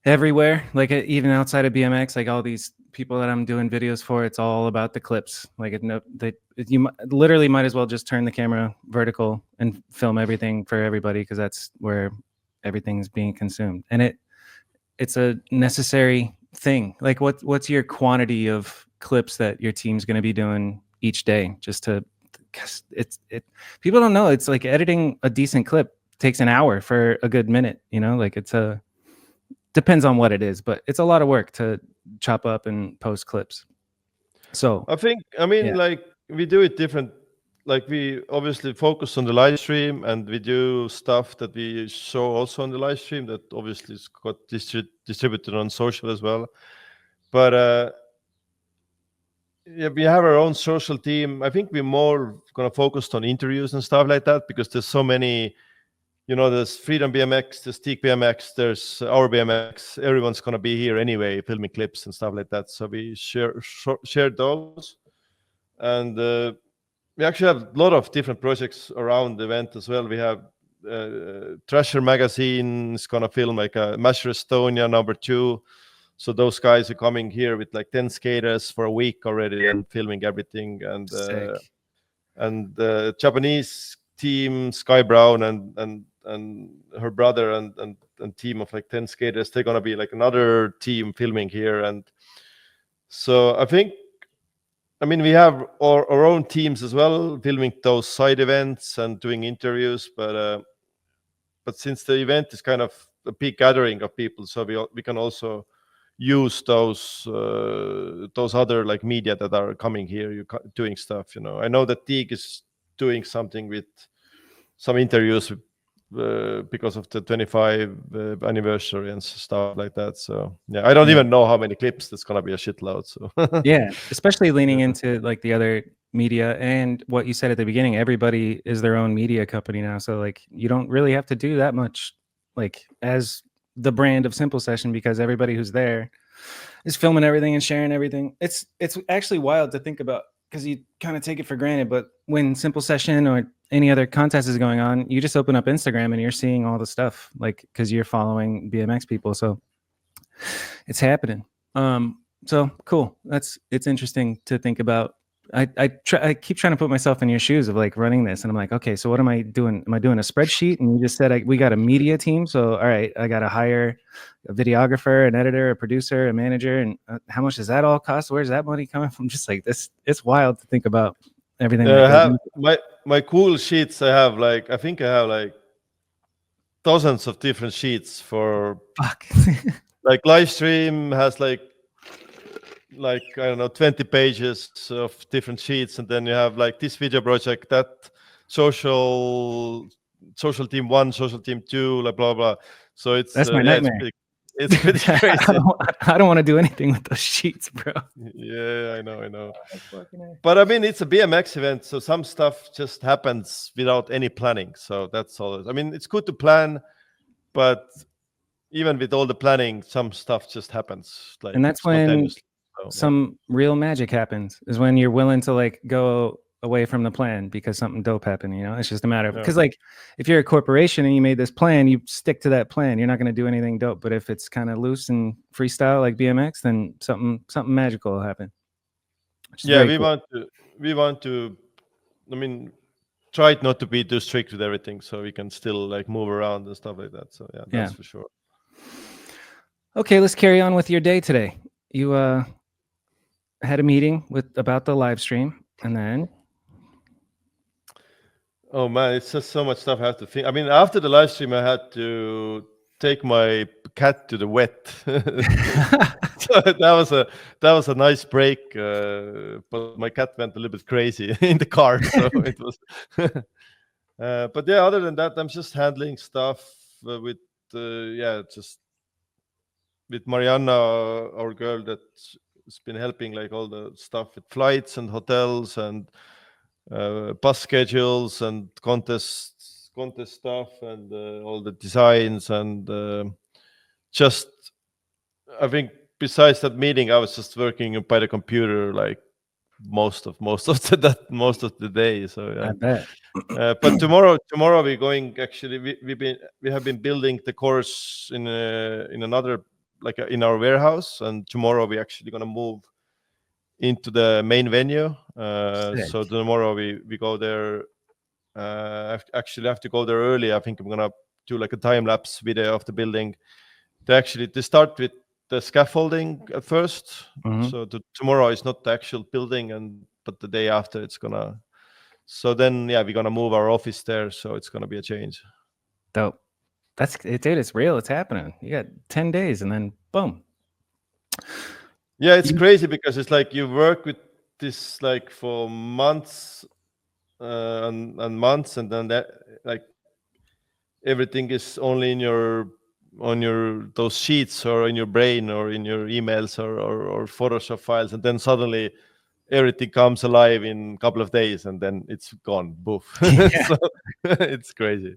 [SPEAKER 1] everywhere. Like even outside of BMX, like all these people that I'm doing videos for, it's all about the clips. Like you literally might as well just turn the camera vertical and film everything for everybody because that's where everything's being consumed. And it's a necessary thing. Like what's your quantity of clips that your team's going to be doing each day? Just to, cause people don't know. It's like editing a decent clip takes an hour for a good minute. You know, like depends on what it is, but it's a lot of work to chop up and post clips. So
[SPEAKER 4] I mean,
[SPEAKER 1] yeah.
[SPEAKER 4] like we do it different. Like we obviously focus on the live stream, and we do stuff that we show also on the live stream that obviously is got distributed on social as well. But yeah, we have our own social team. I think we're more gonna focus on interviews and stuff like that because there's so many. You know, there's Freedom BMX, there's Teak BMX, there's our BMX. Everyone's gonna be here anyway, filming clips and stuff like that. So we share those, and we actually have a lot of different projects around the event as well. We have Thrasher Magazine is gonna film like a Masher Estonia #2. So those guys are coming here with like 10 skaters for a week already and filming everything. And the Japanese team, Sky Brown and her brother and team of like 10 skaters, they're gonna be like another team filming here. And so I mean, we have our own teams as well, filming those side events and doing interviews. But since the event is kind of a big gathering of people, so we can also use those other like media that are coming here, doing stuff. You know, I know that Teague is doing something with some interviews because of the 25th anniversary and stuff like that. So yeah, I don't even know how many clips. That's gonna be a shitload. So
[SPEAKER 1] yeah, especially leaning into like the other media and what you said at the beginning, everybody is their own media company now. So like you don't really have to do that much like as the brand of Simple Session because everybody who's there is filming everything and sharing everything. It's actually wild to think about because you kind of take it for granted. But when Simple Session or any other contest is going on, you just open up Instagram and you're seeing all the stuff like because you're following BMX people. So it's happening. So cool. It's interesting to think about. I keep trying to put myself in your shoes of like running this, and I'm like, okay, so what am I doing? Am I doing a spreadsheet? And you just said we got a media team, so all right, I got to hire a videographer, an editor, a producer, a manager, and how much does that all cost? Where's that money coming from? Just like this, it's wild to think about everything.
[SPEAKER 4] I have my cool sheets. I think I have like dozens of different sheets for
[SPEAKER 1] fuck.
[SPEAKER 4] like live stream has like like I don't know 20 pages of different sheets, and then you have like this video project, that social team 1, social team 2, like blah blah. So it's
[SPEAKER 1] That's my
[SPEAKER 4] yeah,
[SPEAKER 1] nightmare.
[SPEAKER 4] it's pretty
[SPEAKER 1] I
[SPEAKER 4] crazy.
[SPEAKER 1] don't want to do anything with those sheets, bro.
[SPEAKER 4] Yeah, I know. But I mean, it's a BMX event, so some stuff just happens without any planning. So that's all. I mean, it's good to plan, but even with all the planning, some stuff just happens like
[SPEAKER 1] And that's when
[SPEAKER 4] spontaneously. So, yeah.
[SPEAKER 1] some real magic happens, is when you're willing to like go away from the plan because something dope happened. You know, it's just a matter of,
[SPEAKER 4] Yeah.
[SPEAKER 1] because like if you're a corporation and you made this plan, you stick to that plan. You're not going to do anything dope. But if it's kind of loose and freestyle like BMX, then something magical will happen. Which is
[SPEAKER 4] Yeah,
[SPEAKER 1] very
[SPEAKER 4] we
[SPEAKER 1] cool.
[SPEAKER 4] want to. I mean, try not to be too strict with everything, so we can still like move around and stuff like that. So yeah, that's for sure.
[SPEAKER 1] Okay, let's carry on with your day today. You had a meeting about the live stream, and then
[SPEAKER 4] oh man, it's just so much stuff I have to think. I mean, after the live stream, I had to take my cat to the vet. So that was a nice break, but my cat went a little bit crazy in the car, so it was. But yeah, other than that, I'm just handling stuff with just with Mariana, our girl that's been helping like all the stuff with flights and hotels and bus schedules and contest stuff and all the designs and just I think besides that meeting, I was just working by the computer like most of the day. So yeah.
[SPEAKER 1] I bet.
[SPEAKER 4] But tomorrow we're going. Actually, we have been building the course in another in our warehouse, and tomorrow we're actually gonna move into the main venue. So tomorrow we go there. Actually, I have to go there early. I think I'm gonna do like a time lapse video of the building. They start with the scaffolding at first.
[SPEAKER 1] Mhm.
[SPEAKER 4] So tomorrow is not the actual building, but the day after it's gonna. So then, yeah, we're gonna move our office there. So it's gonna be a change.
[SPEAKER 1] Dope. That's it, dude. It's real. It's happening. You got 10 days, and then boom.
[SPEAKER 4] Yeah, it's crazy because it's like you work with this like for months and months, and then that like everything is only on your those sheets or in your brain or in your emails or Photoshop files, and then suddenly everything comes alive in a couple of days, and then it's gone. Boof.
[SPEAKER 1] Yeah.
[SPEAKER 4] So it's crazy.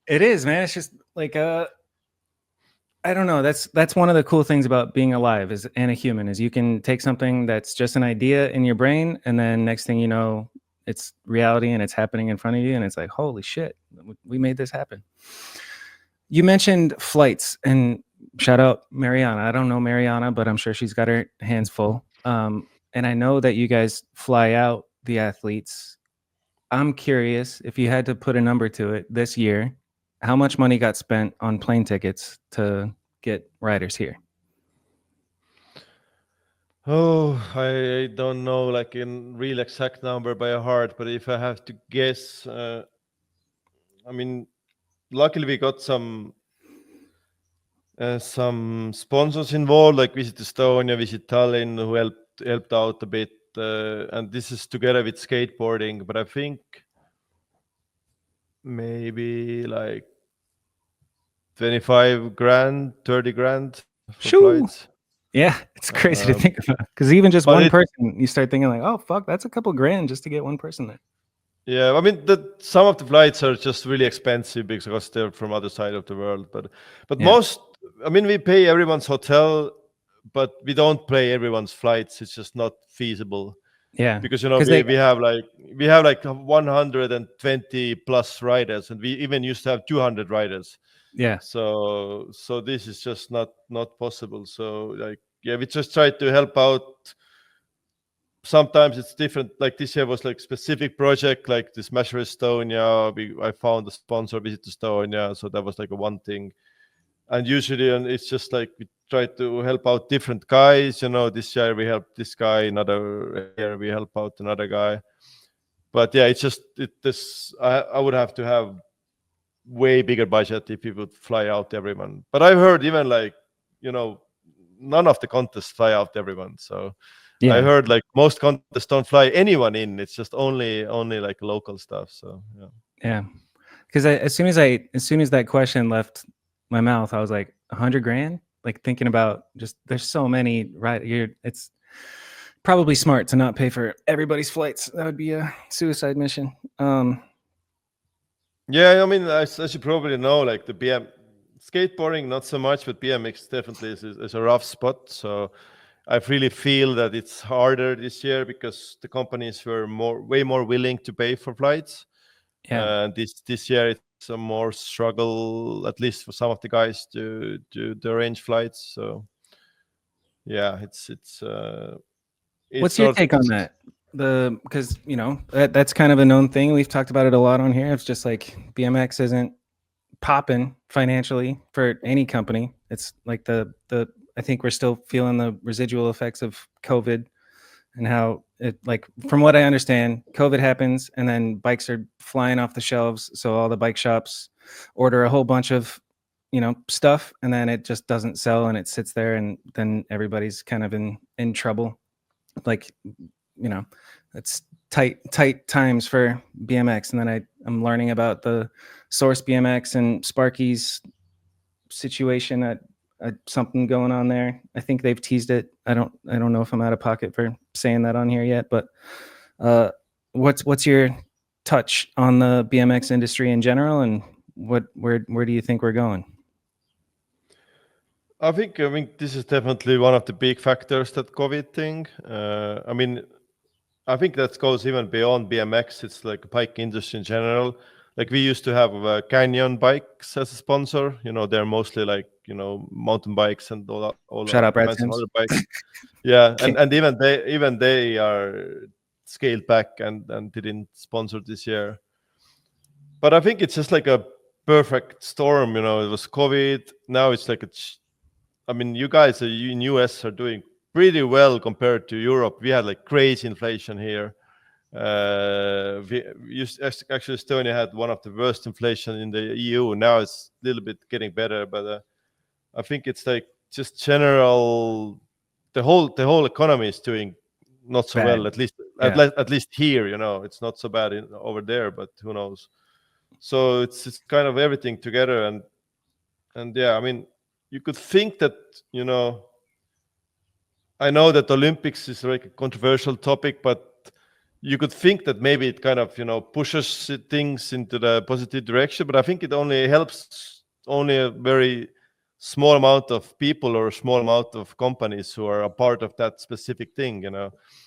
[SPEAKER 1] It is, man. It's just like I don't know. That's one of the cool things about being alive and a human is you can take something that's just an idea in your brain, and then next thing you know, it's reality and it's happening in front of you, and it's like, holy shit, we made this happen. You mentioned flights, and shout out Mariana. I don't know Mariana, but I'm sure she's got her hands full. And I know that you guys fly out the athletes. I'm curious if you had to put a number to it this year, how much money got spent on plane tickets to get riders here?
[SPEAKER 4] Oh, I don't know like in real exact number by heart, but if I have to guess, I mean, luckily we got some sponsors involved, like Visit Estonia, Visit Tallinn, who helped out a bit, and this is together with skateboarding. But I think maybe like 25 grand, 30 grand for flights.
[SPEAKER 1] Yeah, it's crazy to think about because even just one person, you start thinking like, oh fuck, that's a couple grand just to get one person there.
[SPEAKER 4] Yeah, I mean, some of the flights are just really expensive because they're from other side of the world. But yeah. Most, I mean, we pay everyone's hotel, but we don't pay everyone's flights. It's just not feasible.
[SPEAKER 1] Yeah,
[SPEAKER 4] because we have like 120 plus riders, and we even used to have 200 riders.
[SPEAKER 1] Yeah.
[SPEAKER 4] So this is just not possible. So like, yeah, we just try to help out. Sometimes it's different. Like this year was like specific project, like this Measure Estonia. I found a sponsor, Visit Estonia, so that was like a one thing. And usually, it's just like we try to help out different guys. This year we helped this guy, another year we help out another guy. But yeah, it's just I would have to have way bigger budget if we would fly out everyone. But I've heard even like none of the contests fly out everyone. So
[SPEAKER 1] Yeah.
[SPEAKER 4] I heard like most contests don't fly anyone in. It's just only like local stuff. So yeah.
[SPEAKER 1] Yeah. Because as soon as that question left my mouth, I was like, 100 grand. Like thinking about just there's so many, right? It's probably smart to not pay for everybody's flights. That would be a suicide mission.
[SPEAKER 4] Yeah, I mean, as you probably know, like the skateboarding, not so much, but BMX definitely is a rough spot. So I really feel that it's harder this year because the companies were way more willing to pay for flights.
[SPEAKER 1] Yeah.
[SPEAKER 4] This year it's a more struggle, at least for some of the guys, to arrange flights. So yeah, it's
[SPEAKER 1] What's your take on that? Because that's kind of a known thing. We've talked about it a lot on here. It's just like BMX isn't popping financially for any company. It's like I think we're still feeling the residual effects of COVID and how it, like, from what I understand, COVID happens and then bikes are flying off the shelves. So all the bike shops order a whole bunch of, stuff, and then it just doesn't sell and it sits there, and then everybody's kind of in trouble. Like, it's tight times for BMX. And then I'm learning about the Source BMX and Sparky's situation at something going on there. I think they've teased it. I don't know if I'm out of pocket for saying that on here yet, but what's your touch on the BMX industry in general, and where do you think we're going?
[SPEAKER 4] I think this is definitely one of the big factors, that COVID thing. I think that goes even beyond BMX. It's like a bike industry in general. Like we used to have Canyon bikes as a sponsor. They're mostly like mountain bikes and all
[SPEAKER 1] Shut up,
[SPEAKER 4] kinds of
[SPEAKER 1] Redskins.
[SPEAKER 4] other bikes. Yeah, and even they are scaled back and didn't sponsor this year. But I think it's just like a perfect storm. It was COVID. Now it's like you guys in US are doing pretty well compared to Europe. We had like crazy inflation here. Actually, Estonia had one of the worst inflation in the EU. Now it's a little bit getting better, but I think it's like just general. The whole economy is doing not so
[SPEAKER 1] Bad.
[SPEAKER 4] well. At least
[SPEAKER 1] Yeah.
[SPEAKER 4] at least here, it's not so bad over there. But who knows? So it's kind of everything together, and yeah, you could think that I know that Olympics is like a controversial topic, but you could think that maybe it kind of pushes things into the positive direction. But I think it only helps only a very small amount of people or a small amount of companies who are a part of that specific thing.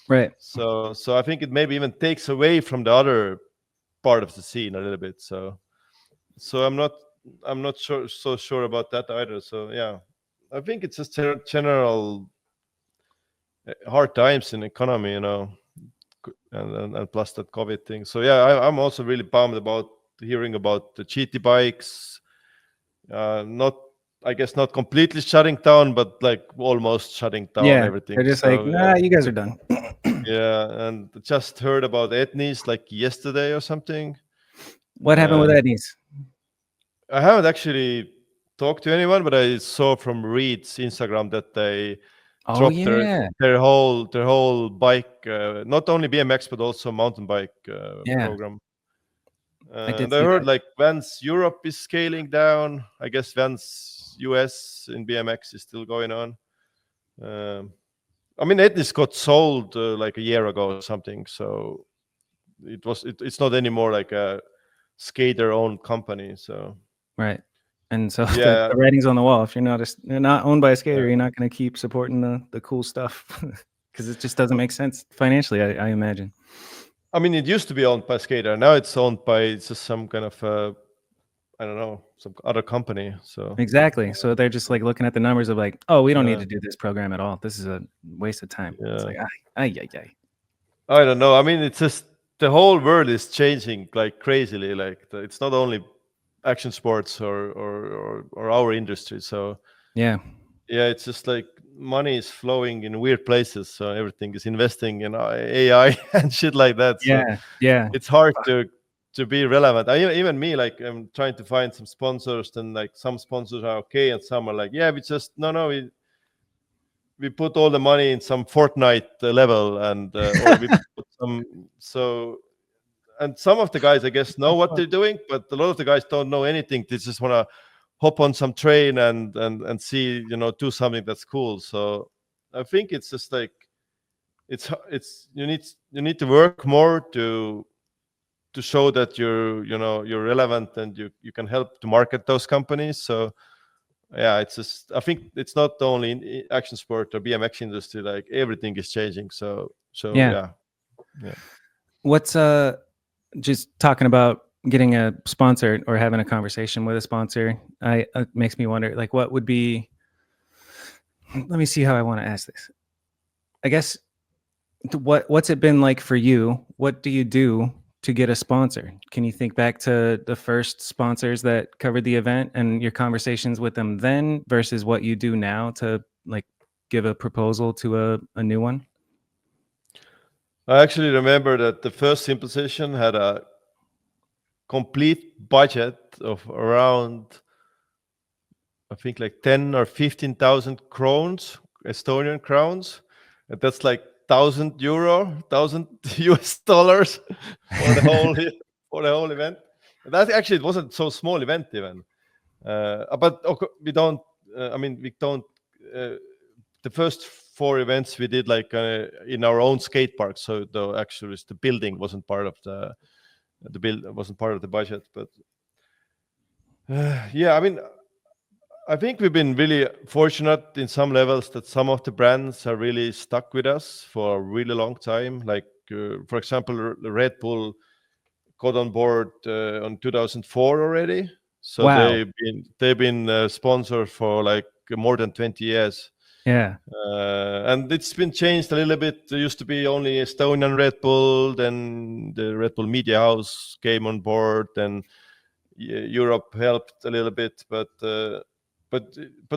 [SPEAKER 1] Right.
[SPEAKER 4] So I think it maybe even takes away from the other part of the scene a little bit. So I'm not so sure about that either. So yeah, I think it's just general hard times in economy, and plus that COVID thing. So yeah, I'm also really bummed about hearing about the GT bikes. I guess not completely shutting down, but like almost shutting down everything.
[SPEAKER 1] They're just
[SPEAKER 4] so,
[SPEAKER 1] like, nah, you guys are done.
[SPEAKER 4] Yeah, and just heard about Etnies like yesterday or something.
[SPEAKER 1] What happened with Etnies?
[SPEAKER 4] I haven't actually talked to anyone, but I saw from Reed's Instagram that they dropped their whole bike, not only BMX but also mountain bike program. And I heard like Vans Europe is scaling down. I guess Vans US in BMX is still going on. Etnis got sold like a year ago or something, so it's not anymore like a skater-owned company. So
[SPEAKER 1] right, and so
[SPEAKER 4] yeah,
[SPEAKER 1] the writing's on the wall. If you're not owned by a skater, you're not going to keep supporting the cool stuff because it just doesn't make sense financially. I imagine.
[SPEAKER 4] It used to be owned by skater. Now it's owned by just some kind of I don't know, some other company. So
[SPEAKER 1] exactly. So they're just like looking at the numbers of like, oh, we don't need to do this program at all. This is a waste of time. Yeah. It's like,
[SPEAKER 4] I don't know. It's just the whole world is changing like crazily. Like it's not only action sports or our industry. So yeah, it's just like money is flowing in weird places. So everything is investing in AI and shit like that. So it's hard to be relevant. Even me, like I'm trying to find some sponsors, and like some sponsors are okay and some are like, yeah, we just no we put all the money in some Fortnite level, and or we put some so. And some of the guys, I guess, know what they're doing, but a lot of the guys don't know anything. They just want to hop on some train and see, do something that's cool. So I think it's just like it's you need to work more to show that you're relevant and you can help to market those companies. So yeah, it's just, I think it's not only in action sport or BMX industry, like everything is changing. So
[SPEAKER 1] Yeah.
[SPEAKER 4] yeah.
[SPEAKER 1] What's just talking about getting a sponsor or having a conversation with a sponsor, it makes me wonder, like, what would be, let me see how I want to ask this. I guess, what's it been like for you? What do you do to get a sponsor? Can you think back to the first sponsors that covered the event and your conversations with them then versus what you do now to like give a proposal to a new one?
[SPEAKER 4] I actually remember that the first simple session had a complete budget of around, I think, like 10 or 15,000 crowns, Estonian crowns, and that's like €1,000, $1,000 for the whole event. And that actually, it wasn't so small event even, but we don't. We don't. The first 4 events we did like in our own skate park, so actually the building wasn't part of the wasn't part of the budget. But yeah, I think we've been really fortunate in some levels that some of the brands are really stuck with us for a really long time. Like, for example, Red Bull got on board on 2004 already. So
[SPEAKER 1] Wow.
[SPEAKER 4] they've been sponsors for like more than 20 years.
[SPEAKER 1] Yeah.
[SPEAKER 4] And it's been changed a little bit. There used to be only Estonian Red Bull, then the Red Bull Media House came on board, and Europe helped a little bit, but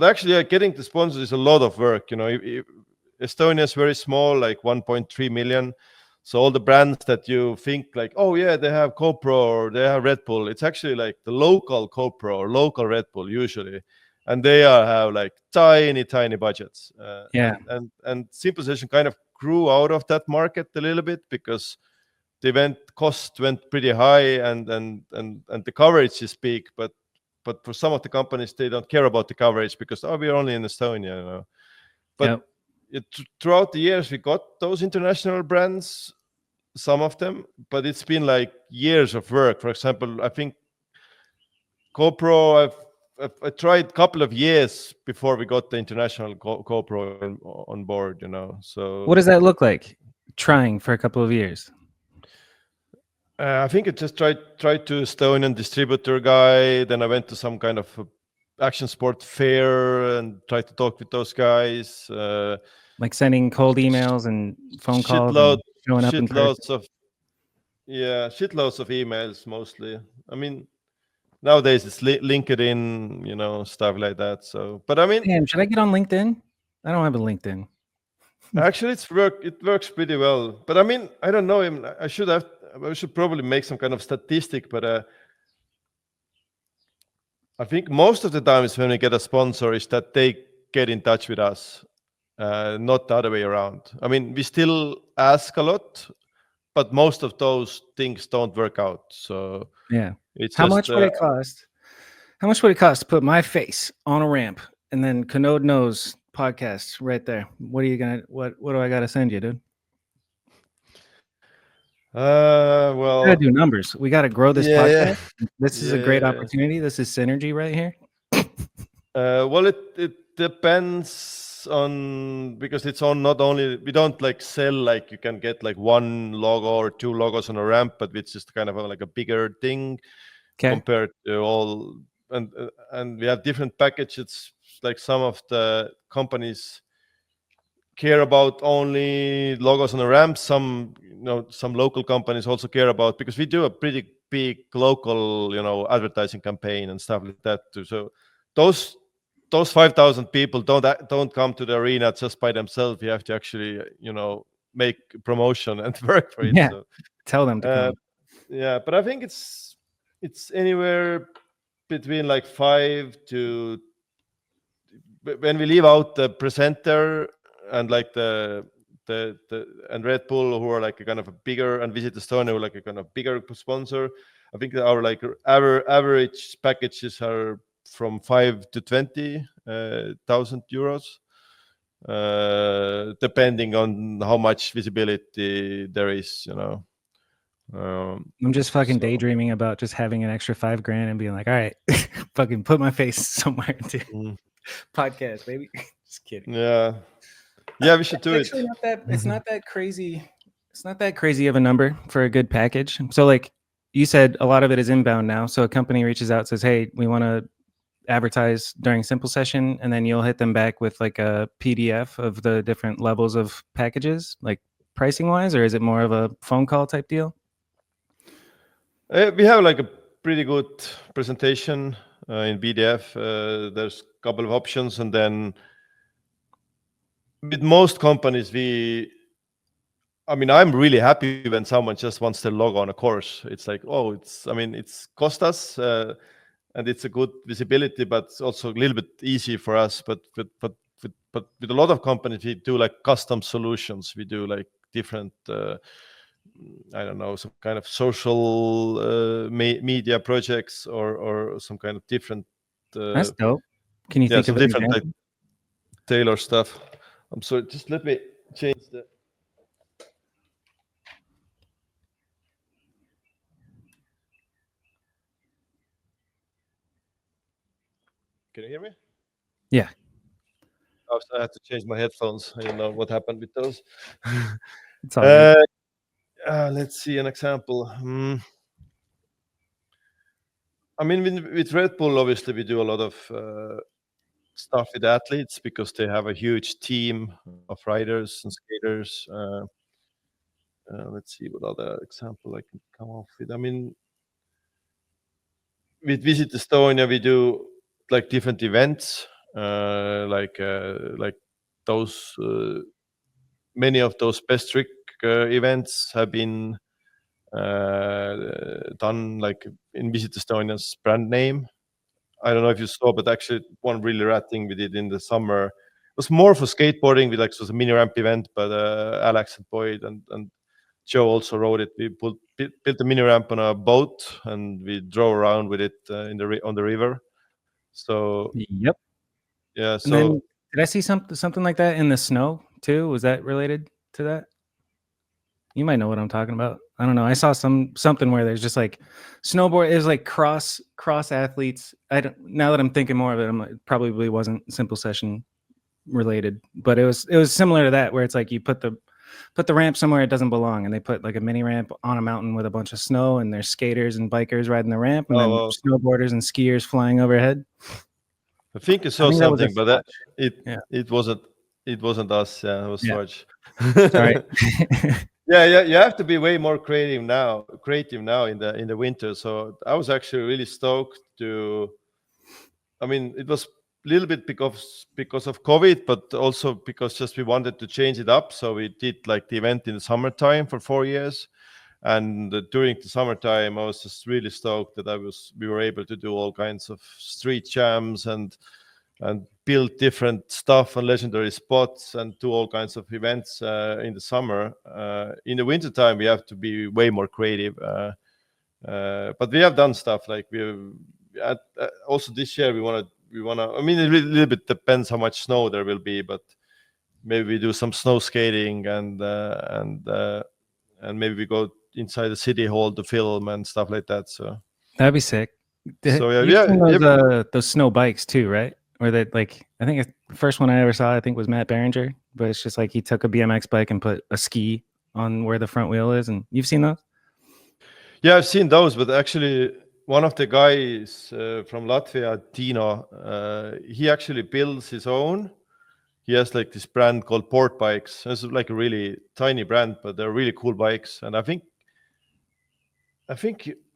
[SPEAKER 4] actually getting the sponsors is a lot of work. Estonia is very small, like 1.3 million. So all the brands that you think like, oh yeah, they have GoPro or they have Red Bull, it's actually like the local GoPro or local Red Bull usually, and they have like tiny budgets.
[SPEAKER 1] Yeah.
[SPEAKER 4] And Simple Session kind of grew out of that market a little bit because the event cost went pretty high and the coverage is big, but for some of the companies, they don't care about the coverage because we're only in Estonia, But throughout the years, we got those international brands, some of them, but it's been like years of work. For example, I think GoPro, I tried a couple of years before we got the international GoPro on board, So
[SPEAKER 1] what does that look like? Trying for a couple of years.
[SPEAKER 4] I think I just tried to Estonian distributor guy. Then I went to some kind of action sport fair and tried to talk with those guys.
[SPEAKER 1] Like sending cold emails and phone calls and showing up in person.
[SPEAKER 4] Shitloads of emails mostly. Nowadays it's LinkedIn, stuff like that. So, but
[SPEAKER 1] Damn, should I get on LinkedIn? I don't have a LinkedIn.
[SPEAKER 4] Actually, it works pretty well. But I don't know. I should probably make some kind of statistic, but I think most of the times when we get a sponsor is that they get in touch with us, not the other way around. We still ask a lot, but most of those things don't work out. So
[SPEAKER 1] yeah,
[SPEAKER 4] it's
[SPEAKER 1] how much would it cost? How much would it cost to put my face on a ramp and then Kanode Knows podcast right there? What do I gotta send you, dude?
[SPEAKER 4] Well,
[SPEAKER 1] we gotta do numbers. We gotta grow this podcast. This is a great opportunity. This is synergy right here.
[SPEAKER 4] Well, it depends on, because it's on not only, we don't like sell like you can get like one logo or 2 logos on a ramp, but it's just kind of like a bigger thing compared to all, and we have different packages. Like some of the companies care about only logos on the ramp. Some local companies also care about, because we do a pretty big local advertising campaign and stuff like that too. So those 5,000 people don't come to the arena just by themselves. You have to actually make promotion and work for it.
[SPEAKER 1] Yeah,
[SPEAKER 4] so
[SPEAKER 1] tell them to come.
[SPEAKER 4] Yeah, but I think it's anywhere between like 5 to, when we leave out the presenter and like the and Red Bull, who are like a kind of a bigger, and Visit Estonia, who are like a kind of bigger sponsor. I think our like average packages are from 5 to 20,000 euros, depending on how much visibility there is, you know.
[SPEAKER 1] I'm just fucking
[SPEAKER 4] so-
[SPEAKER 1] daydreaming about just having an extra $5,000 and being like, all right, fucking put my face somewhere to
[SPEAKER 4] Mm.
[SPEAKER 1] podcast, baby. Just kidding.
[SPEAKER 4] Yeah, we should do
[SPEAKER 1] It's
[SPEAKER 4] it.
[SPEAKER 1] actually not that. It's not that crazy. It's not that crazy of a number for a good package. So, like you said, a lot of it is inbound now. So a company reaches out, says, "Hey, we want to advertise during Simple Session," and then you'll hit them back with like a PDF of the different levels of packages, like pricing wise, or is it more of a phone call type deal?
[SPEAKER 4] We have like a pretty good presentation in PDF. There's a couple of options, and then with most companies, I'm really happy when someone just wants to log on a course. It's like, oh, it's cost us, and it's a good visibility, but it's also a little bit easy for us. But with a lot of companies, we do like custom solutions. We do like different, I don't know, some kind of social media projects, or some kind of different.
[SPEAKER 1] That's dope. Can you think
[SPEAKER 4] some
[SPEAKER 1] of an
[SPEAKER 4] different like
[SPEAKER 1] example?
[SPEAKER 4] tailor stuff. I'm sorry, just let me change the. Can you hear me?
[SPEAKER 1] Yeah.
[SPEAKER 4] Oh, so I had to change my headphones. I don't know what happened with those.
[SPEAKER 1] It's all good.
[SPEAKER 4] Let's see an example. I mean, with Red Bull, obviously, we do a lot of stuff with athletes because they have a huge team of riders and skaters. Let's see what other example I can come up with. I mean, with Visit Estonia, we do like different events, like those. Many of those best trick events have been done like in Visit Estonia's brand name. I don't know if you saw, but actually one really rad thing we did in the summer. It was more for skateboarding. We like, it was a mini ramp event, but Alex and Boyd and Joe also rode it. We built a mini ramp on a boat, and we drove around with it on the river. So
[SPEAKER 1] Yep.
[SPEAKER 4] yeah,
[SPEAKER 1] And
[SPEAKER 4] so
[SPEAKER 1] then did I see something like that in the snow too? Was that related to that? You might know what I'm talking about. I don't know. I saw something where there's just like snowboard. It was like cross athletes. I don't. Now that I'm thinking more of it, it probably wasn't Simple Session related, but it was similar to that, where it's like you put the ramp somewhere it doesn't belong, and they put like a mini ramp on a mountain with a bunch of snow, and there's skaters and bikers riding the ramp, and then snowboarders and skiers flying overhead.
[SPEAKER 4] I think you saw something, but
[SPEAKER 1] Yeah.
[SPEAKER 4] it wasn't us. Yeah, it was Swatch.
[SPEAKER 1] Sorry.
[SPEAKER 4] Yeah, you have to be way more creative now in the winter. So I was actually really stoked to. I mean, it was a little bit because of COVID, but also because just we wanted to change it up. So we did like the event in the summertime for 4 years, and during the summertime, I was just really stoked that we were able to do all kinds of street jams and build different stuff and legendary spots and do all kinds of events in the summer. In the wintertime, we have to be way more creative. But we have done stuff like also this year we want to. I mean, it really, a little bit depends how much snow there will be, but maybe we do some snow skating and maybe we go inside the city hall to film and stuff like that. So
[SPEAKER 1] that'd be sick.
[SPEAKER 4] So
[SPEAKER 1] You've seen those snow bikes too, right? Or that, like, I think the first one I ever saw, I think, was Matt Berenger, but it's just like he took a BMX bike and put a ski on where the front wheel is. And you've seen those?
[SPEAKER 4] Yeah, I've seen those, but actually one of the guys from Latvia, Tino, he actually builds his own. He has like this brand called Port Bikes. It's like a really tiny brand, but they're really cool bikes. And I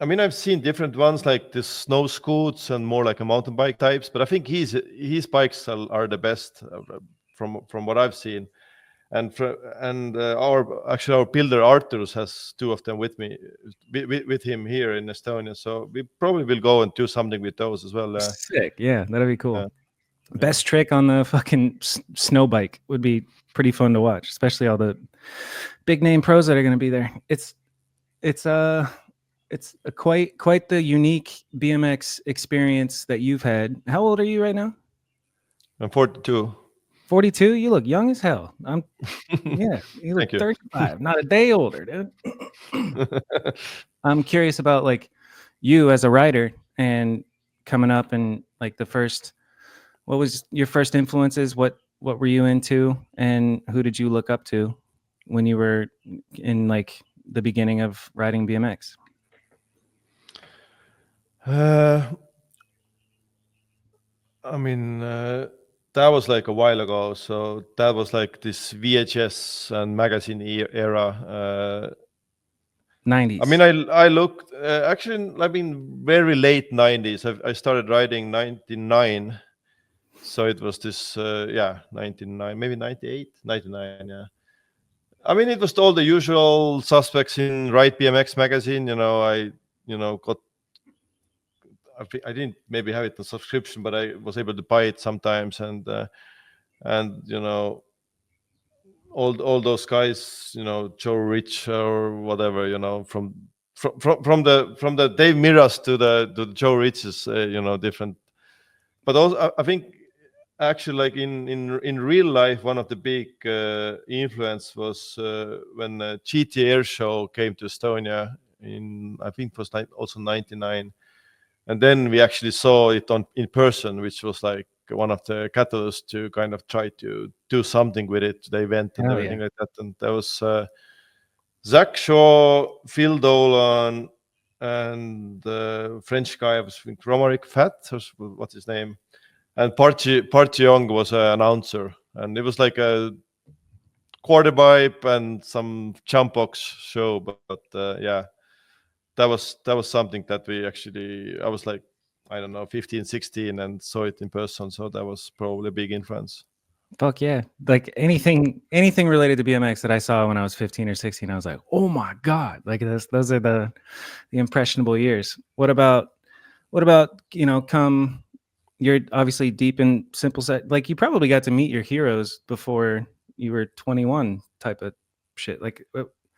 [SPEAKER 4] mean, I've seen different ones like the snow scoots and more like a mountain bike types, but I think his bikes are the best from what I've seen. And our builder Arturus has two of them with him here in Estonia. So we probably will go and do something with those as well.
[SPEAKER 1] Sick, yeah, that'd be cool. Best trick on the fucking snow bike would be pretty fun to watch, especially all the big name pros that are going to be there. It's a quite the unique BMX experience that you've had. How old are you right now?
[SPEAKER 4] I'm 42.
[SPEAKER 1] 42? You look young as hell. Yeah, you look
[SPEAKER 4] Thank you.
[SPEAKER 1] 35, not a day older, dude. I'm curious about like you as a rider and coming up and like what was your first influences? What were you into and who did you look up to when you were in like the beginning of riding BMX?
[SPEAKER 4] I mean, that was like a while ago. So that was like this VHS and magazine era.
[SPEAKER 1] 90s.
[SPEAKER 4] I mean, I looked actually. I mean, very late 90s. I started riding 99. So it was this, 99, maybe 98, 99, yeah. I mean, it was all the usual suspects in Ride BMX magazine. I got. I didn't maybe have it on subscription, but I was able to buy it sometimes, and all those guys, Joe Rich or whatever, from the Dave Miras to the Joe Riches, different. But also, I think actually, like in real life, one of the big influence was when GT Air Show came to Estonia I think it was also 99. And then we actually saw it in person, which was like one of the catalysts to kind of try to do something with it, the event and everything like that. And there was Zach Shaw, Phil Dolan, and the French guy, I think Romaric Fat, or what's his name? And Parchi Young was an announcer. And it was like a quarter pipe and some jump box show. But yeah. That was something that I was like, I don't know, 15, 16 and saw it in person. So that was probably a big influence.
[SPEAKER 1] Fuck yeah. Like anything related to BMX that I saw when I was 15 or 16, I was like, oh my God. Like those are the impressionable years. What about, you're obviously deep in simple set. Like you probably got to meet your heroes before you were 21 type of shit. Like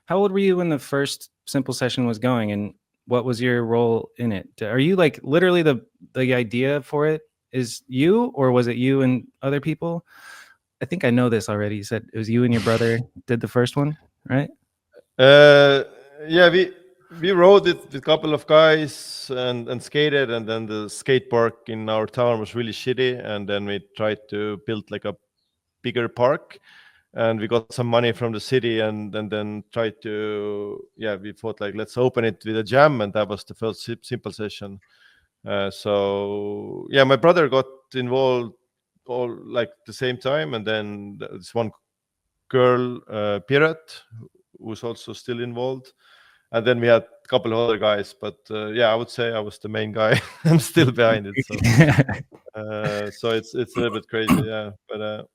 [SPEAKER 1] how old were you when the first simple session was going and what was your role in it? Are you like literally the idea for it is you, or was it you and other people? I think I know this already. You said it was you and your brother did the first one, right?
[SPEAKER 4] Yeah, we rode it with a couple of guys and skated, and then the skate park in our town was really shitty, and then we tried to build like a bigger park, and we got some money from the city, and then tried to, we thought like let's open it with a jam, and that was the first simple session. So my brother got involved all like the same time, and then this one girl, Piret, who's also still involved, and then we had a couple of other guys, but I would say I was the main guy. I'm still behind it, so it's a little bit crazy, but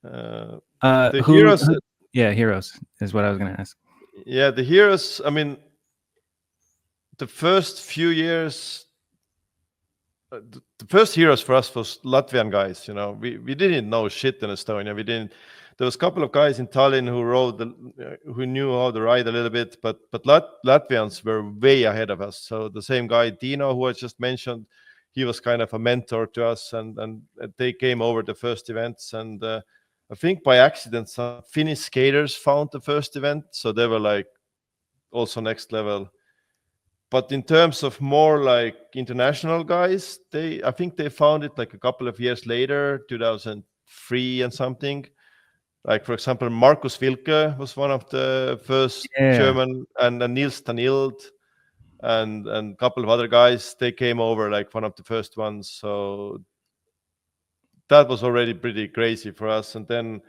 [SPEAKER 4] the heroes.
[SPEAKER 1] Heroes is what I was going to ask.
[SPEAKER 4] Yeah, the heroes. I mean, the first few years, the first heroes for us was Latvian guys. We didn't know shit in Estonia. There was a couple of guys in Tallinn who knew how to ride a little bit, but Latvians were way ahead of us. So the same guy Dino, who I just mentioned, he was kind of a mentor to us, and they came over the first events, and I think by accident some Finnish skaters found the first event, so they were like also next level. But in terms of more like international guys, I think they found it like a couple of years later, 2003 and something. Like, for example, Markus Wilke was one of the first German, and Nils Danild and a couple of other guys, they came over like one of the first ones. So that was already pretty crazy for us. And then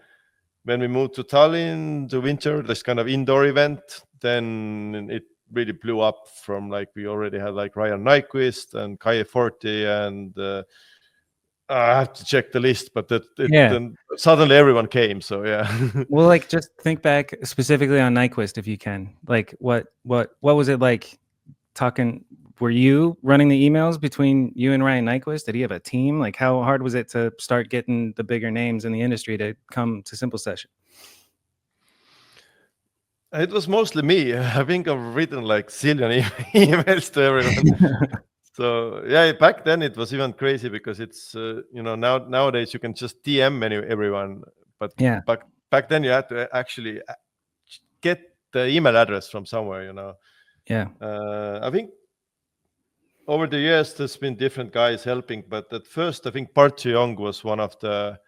[SPEAKER 4] when we moved to Tallinn, to winter, this kind of indoor event, then it really blew up from like we already had like Ryan Nyquist and Kaje Forti, and I have to check the list, but then suddenly everyone came. So
[SPEAKER 1] well, like just think back specifically on Nyquist if you can. Like what was it like talking were you running the emails between you and Ryan Nyquist? Did he have a team? Like, how hard was it to start getting the bigger names in the industry to come to Simple Session?
[SPEAKER 4] It was mostly me. I think I've written like zillion emails to everyone. So yeah, back then it was even crazy because it's nowadays you can just DM everyone, but
[SPEAKER 1] Yeah.
[SPEAKER 4] back then you had to actually get the email address from somewhere.
[SPEAKER 1] Yeah.
[SPEAKER 4] I think over the years there's been different guys helping, but at first I think Bart Young was one of the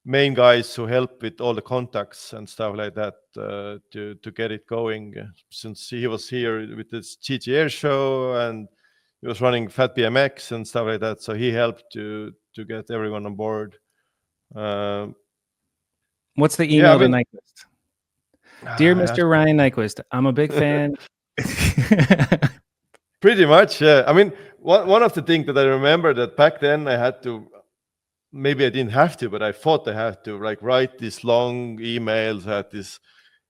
[SPEAKER 4] main guys who helped with all the contacts and stuff like that to get it going. Since he was here with this GT Air show and he was running Fat BMX and stuff like that, so he helped to get everyone on board.
[SPEAKER 1] What's the email to Nyquist? Dear Mr. Ryan Nyquist, I'm a big fan.
[SPEAKER 4] Pretty much, yeah. I mean, one of the things that I remember that back then I had to, maybe I didn't have to, but I thought I had to like write these long emails, had this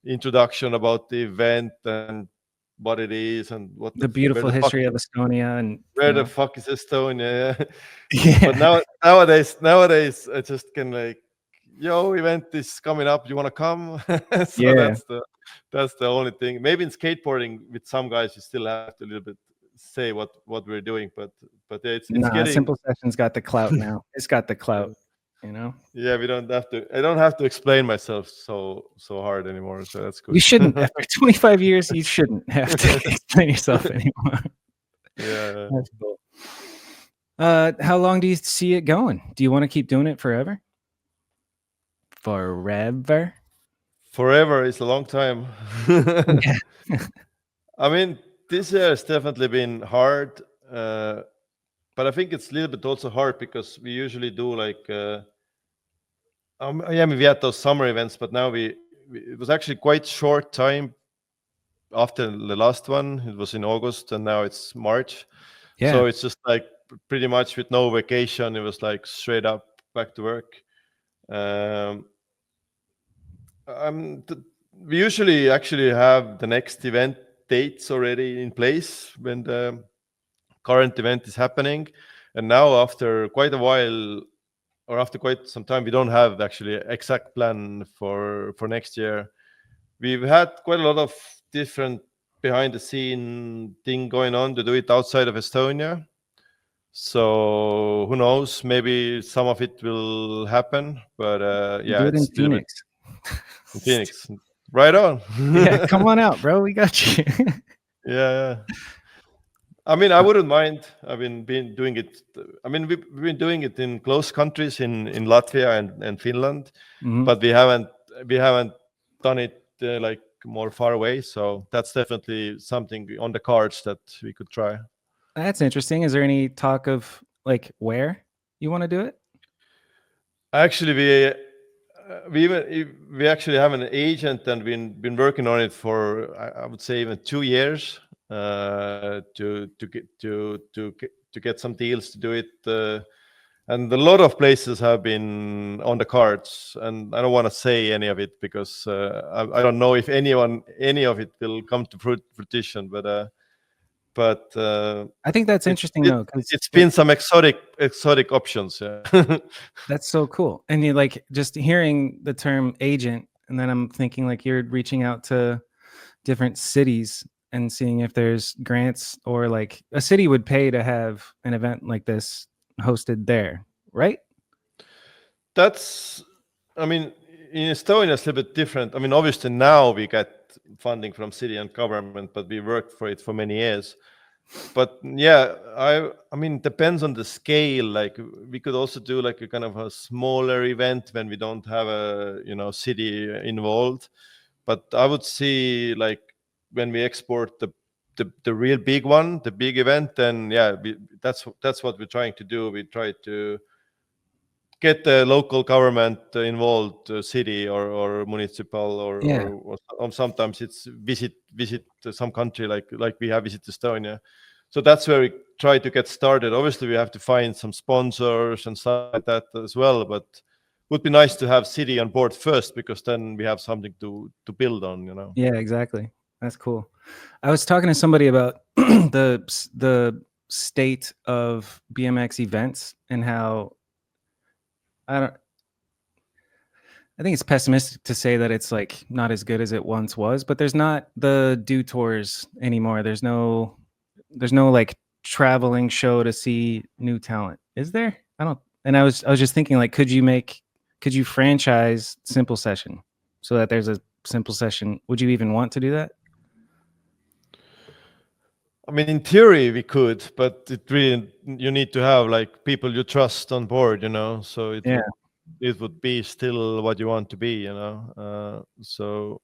[SPEAKER 4] introduction about the event and what it is and what
[SPEAKER 1] the beautiful history of Estonia and
[SPEAKER 4] where the fuck is Estonia.
[SPEAKER 1] Yeah.
[SPEAKER 4] But nowadays I just can like, yo, event is coming up, you want to come? So
[SPEAKER 1] yeah,
[SPEAKER 4] that's the only thing. Maybe in skateboarding with some guys you still have to a little bit say what we're doing, but yeah, it's getting
[SPEAKER 1] Simple Session's got the clout now. It's got the clout,
[SPEAKER 4] Yeah, I don't have to explain myself so hard anymore, so that's good.
[SPEAKER 1] You shouldn't. After 25 years, you shouldn't have to explain yourself anymore.
[SPEAKER 4] Yeah.
[SPEAKER 1] That's cool. How long do you see it going? Do you want to keep doing it forever?
[SPEAKER 4] Forever is a long time. I mean, this year has definitely been hard, but I think it's a little bit also hard because we usually do like we had those summer events, but now it was actually quite short time after the last one. It was in August and now it's March.
[SPEAKER 1] Yeah.
[SPEAKER 4] So it's just like pretty much with no vacation. It was like straight up back to work. We usually actually have the next event dates already in place when the current event is happening. And now after quite a while, or after quite some time, we don't have actually exact plan for next year. We've had quite a lot of different behind the scene thing going on to do it outside of Estonia. So who knows? Maybe some of it will happen, but yeah,
[SPEAKER 1] do it in Phoenix.
[SPEAKER 4] In Phoenix, right on.
[SPEAKER 1] Yeah, come on out, bro. We got you.
[SPEAKER 4] Yeah. I mean, I wouldn't mind. I've been doing it. I mean, we've been doing it in close countries in Latvia and Finland, but we haven't done it like more far away. So that's definitely something on the cards that we could try.
[SPEAKER 1] That's interesting. Is there any talk of like where you want to do it?
[SPEAKER 4] Actually, we actually have an agent and been working on it for I would say even 2 years to get some deals to do it, and a lot of places have been on the cards, and I don't want to say any of it because I don't know if any of it will come to fruition, but
[SPEAKER 1] I think that's interesting though, because
[SPEAKER 4] it's been some exotic options. Yeah.
[SPEAKER 1] That's so cool. And you like just hearing the term agent, and then I'm thinking like you're reaching out to different cities and seeing if there's grants, or like a city would pay to have an event like this hosted there, right?
[SPEAKER 4] I mean, in Estonia it's a little bit different. I mean, obviously now we get funding from city and government, but we worked for it for many years. But yeah, I mean, depends on the scale. Like we could also do like a kind of a smaller event when we don't have a city involved. But I would see like when we export the real big one, the big event, then yeah, that's what we're trying to do. We try to get the local government involved, city or municipal, or sometimes it's visit some country like we have Visit Estonia. So that's where we try to get started. Obviously, we have to find some sponsors and stuff like that as well. But it would be nice to have city on board first, because then we have something to build on.
[SPEAKER 1] Yeah, exactly. That's cool. I was talking to somebody about the state of BMX events and how I think it's pessimistic to say that it's like not as good as it once was, but there's not the do tours anymore. There's no like traveling show to see new talent. Is there? I don't. And I was just thinking, like, could you franchise Simple Session so that there's a Simple Session? Would you even want to do that?
[SPEAKER 4] I mean, in theory we could, but it really, you need to have like people you trust on board, you know. So it would be still what you want to be, you know. So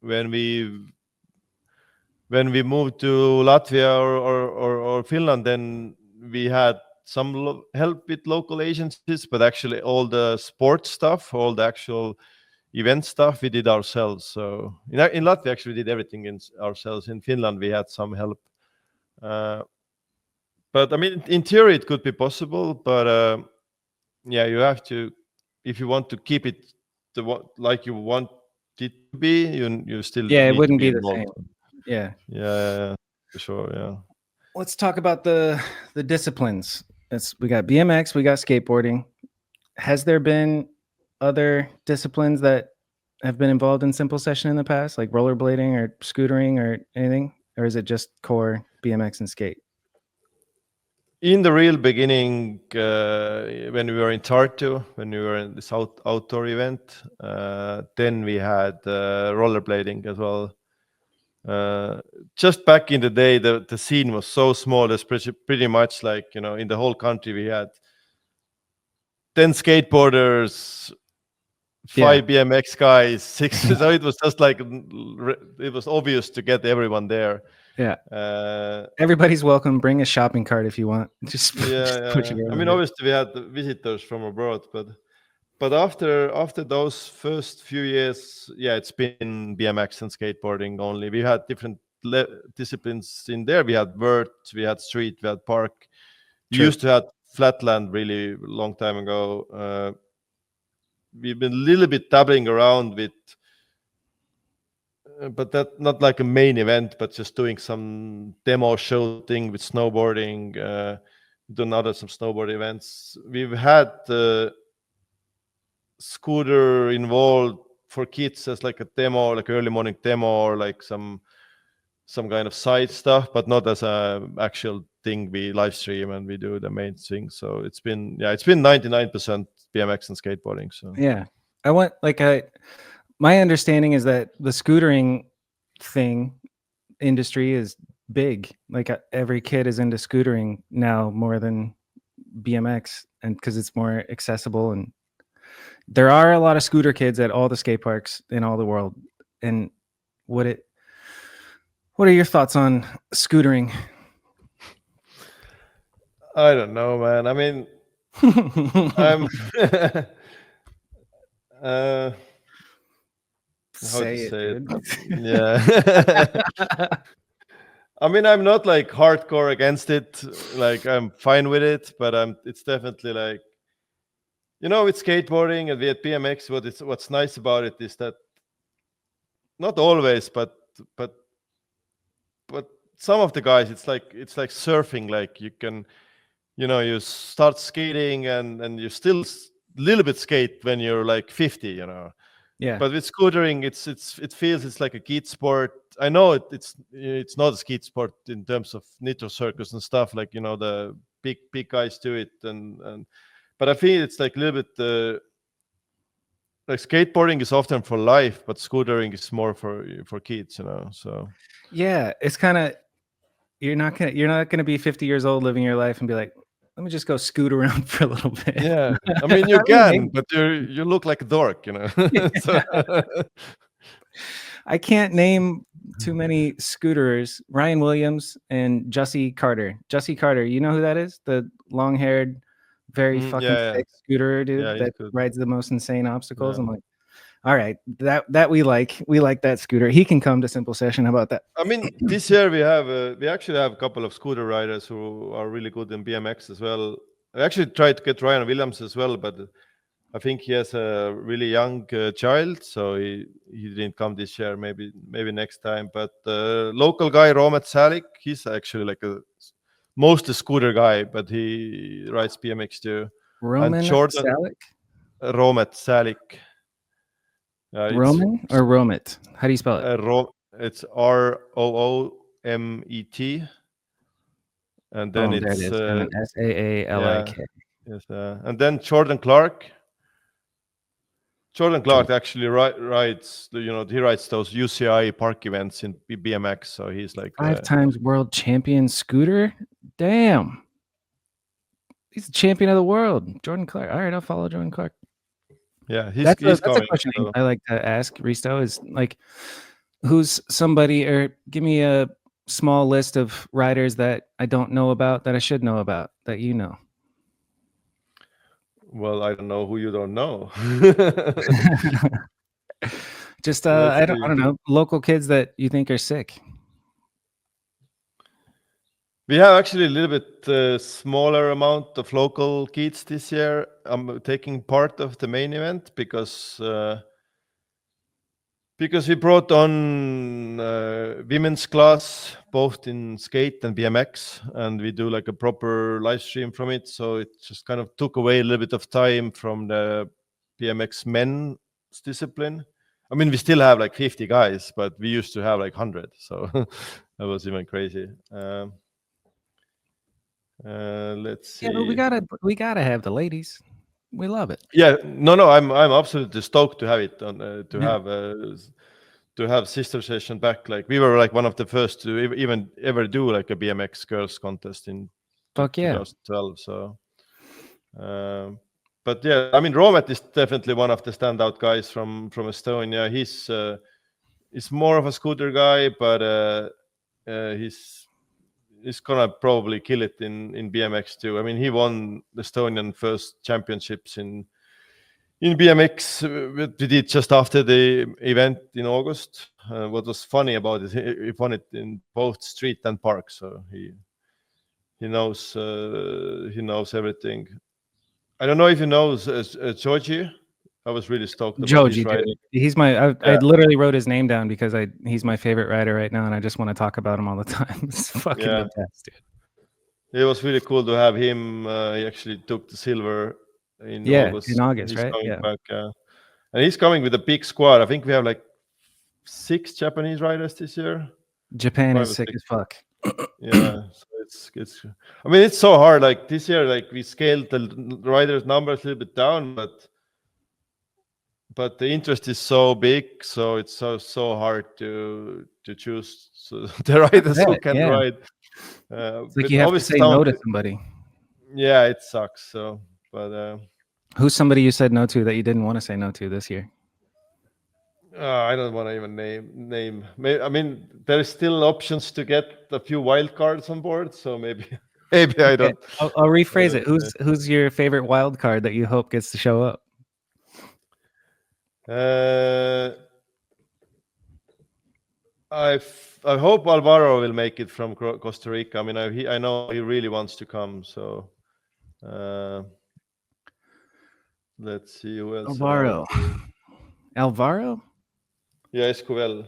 [SPEAKER 4] when we moved to Latvia or Finland, then we had some help with local agencies, but actually all the sports stuff, all the actual event stuff, we did ourselves. So in Latvia, actually, we did everything ourselves. In Finland, we had some help. But I mean, in theory, it could be possible. But yeah, you have to, if you want to keep it like you want it to be, you still
[SPEAKER 1] Yeah, it
[SPEAKER 4] need
[SPEAKER 1] wouldn't
[SPEAKER 4] to be
[SPEAKER 1] be the
[SPEAKER 4] involved.
[SPEAKER 1] same. Yeah.
[SPEAKER 4] Yeah, for sure. Yeah.
[SPEAKER 1] Let's talk about the disciplines. We got BMX, we got skateboarding. Has there been other disciplines that have been involved in Simple Session in the past, like rollerblading or scootering or anything? Or is it just core BMX and skate?
[SPEAKER 4] In the real beginning, when we were in Tartu, when we were in this outdoor event, then we had rollerblading as well. Just back in the day, the scene was so small. It's pretty much like, you know, in the whole country we had 10 skateboarders, 5 BMX guys, 6. So it was just like, it was obvious to get everyone there.
[SPEAKER 1] Yeah. Everybody's welcome. Bring a shopping cart if you want. Just
[SPEAKER 4] push it. I mean, obviously we had visitors from abroad, but after those first few years, yeah, it's been BMX and skateboarding only. We had different disciplines in there. We had vert, we had street, we had park. We used to have flatland really long time ago. We've been a little bit dabbling around with, but that not like a main event, but just doing some demo show thing with snowboarding. Done some snowboard events. We've had scooter involved for kids as like a demo, like early morning demo, or like some kind of side stuff, but not as a actual thing we live stream and we do the main thing. So it's been 99% BMX and skateboarding. So
[SPEAKER 1] yeah, I want my understanding is that the scootering industry is big. Like every kid is into scootering now more than BMX, and because it's more accessible, and there are a lot of scooter kids at all the skate parks in all the world. And what are your thoughts on scootering?
[SPEAKER 4] I don't know, man. I mean, I'm how to say it? Yeah. I mean, I'm not like hardcore against it. Like I'm fine with it, but it's definitely like, you know, with skateboarding and with BMX, what's nice about it is that not always, but some of the guys, it's like surfing. Like you can, you know, you start skating and you still a little bit skate when you're like 50, you know.
[SPEAKER 1] Yeah.
[SPEAKER 4] But with scootering, it feels it's like a kid sport. I know it's not a skate sport in terms of nitro circus and stuff, like, you know, the big guys do it, and but I feel it's like a little bit like skateboarding is often for life, but scootering is more for kids, you know. So
[SPEAKER 1] yeah, it's kind of, you're not gonna be 50 years old living your life and be like, let me just go scoot around for a little bit.
[SPEAKER 4] Yeah, I mean, you can, but you look like a dork, you know. So,
[SPEAKER 1] I can't name too many scooterers. Ryan Williams and Jussie Carter. Jussie Carter, you know who that is? The long-haired, very fucking sick scooter dude that rides the most insane obstacles. I'm like, all right, that we like that scooter. He can come to Simple Session. How about that?
[SPEAKER 4] I mean, this year we actually have a couple of scooter riders who are really good in BMX as well. I actually tried to get Ryan Williams as well, but I think he has a really young child, so he didn't come this year. Maybe next time. But local guy Romet Salik, he's actually like mostly scooter guy, but he rides BMX too.
[SPEAKER 1] Roman
[SPEAKER 4] and Jordan
[SPEAKER 1] Salik?
[SPEAKER 4] Romet Salik.
[SPEAKER 1] Roman or Romit? How do you spell it?
[SPEAKER 4] It's Roomet, and then
[SPEAKER 1] Boom, there it
[SPEAKER 4] it's
[SPEAKER 1] is. And then Saalik.
[SPEAKER 4] yes, and then Jordan Clark. Jordan Clark actually rides, he rides those UCI park events in BMX. So he's like
[SPEAKER 1] 5 times world champion scooter. Damn, he's the champion of the world. Jordan Clark. All right, I'll follow Jordan Clark.
[SPEAKER 4] Yeah, he's
[SPEAKER 1] That's
[SPEAKER 4] coming.
[SPEAKER 1] a question I like to ask Risto is like, who's somebody, or give me a small list of riders that I don't know about that I should know about that you know.
[SPEAKER 4] Well, I don't know who you don't know.
[SPEAKER 1] Just I don't know, local kids that you think are sick.
[SPEAKER 4] We have actually a little bit smaller amount of local kids this year. I'm taking part of the main event because we brought on women's class both in skate and BMX, and we do like a proper live stream from it. So it just kind of took away a little bit of time from the BMX men's discipline. I mean, we still have like 50 guys, but we used to have like 100. So that was even crazy. Let's see.
[SPEAKER 1] Yeah, but we gotta have the ladies. We love it.
[SPEAKER 4] Yeah, no, I'm absolutely stoked to have it on to have sister session back. Like we were like one of the first to even ever do like a BMX girls contest in 2012. So, but yeah, I mean, Romet is definitely one of the standout guys from Estonia. He's more of a scooter guy, but he's gonna probably kill it in BMX too. I mean, he won the Estonian first championships in BMX we did just after the event in August. What was funny about it, he won it in both street and park, so he knows everything. I don't know if he knows Georgie. I was really stoked about his riding.
[SPEAKER 1] He's I literally wrote his name down because he's my favorite rider right now, and I just want to talk about him all the time. It's fucking the best, dude.
[SPEAKER 4] It was really cool to have him. He actually took the silver in August.
[SPEAKER 1] In August,
[SPEAKER 4] he's
[SPEAKER 1] right?
[SPEAKER 4] Coming back, and he's coming with a big squad. I think we have like 6 Japanese riders this year.
[SPEAKER 1] Japan is sick as fuck.
[SPEAKER 4] Yeah, so it's. I mean, it's so hard. Like this year, like we scaled the riders' numbers a little bit down, but the interest is so big, so it's so hard to choose the riders who can ride.
[SPEAKER 1] It's like you have to say no to somebody.
[SPEAKER 4] Yeah, it sucks. So, but
[SPEAKER 1] who's somebody you said no to that you didn't want to say no to this year?
[SPEAKER 4] I don't want to even name. I mean, there is still options to get a few wild cards on board, so maybe I don't.
[SPEAKER 1] I'll rephrase it. Who's your favorite wild card that you hope gets to show up?
[SPEAKER 4] I hope Alvaro will make it from Costa Rica. I mean, I know he really wants to come. So let's see who else.
[SPEAKER 1] Alvaro?
[SPEAKER 4] Yeah, Escovel.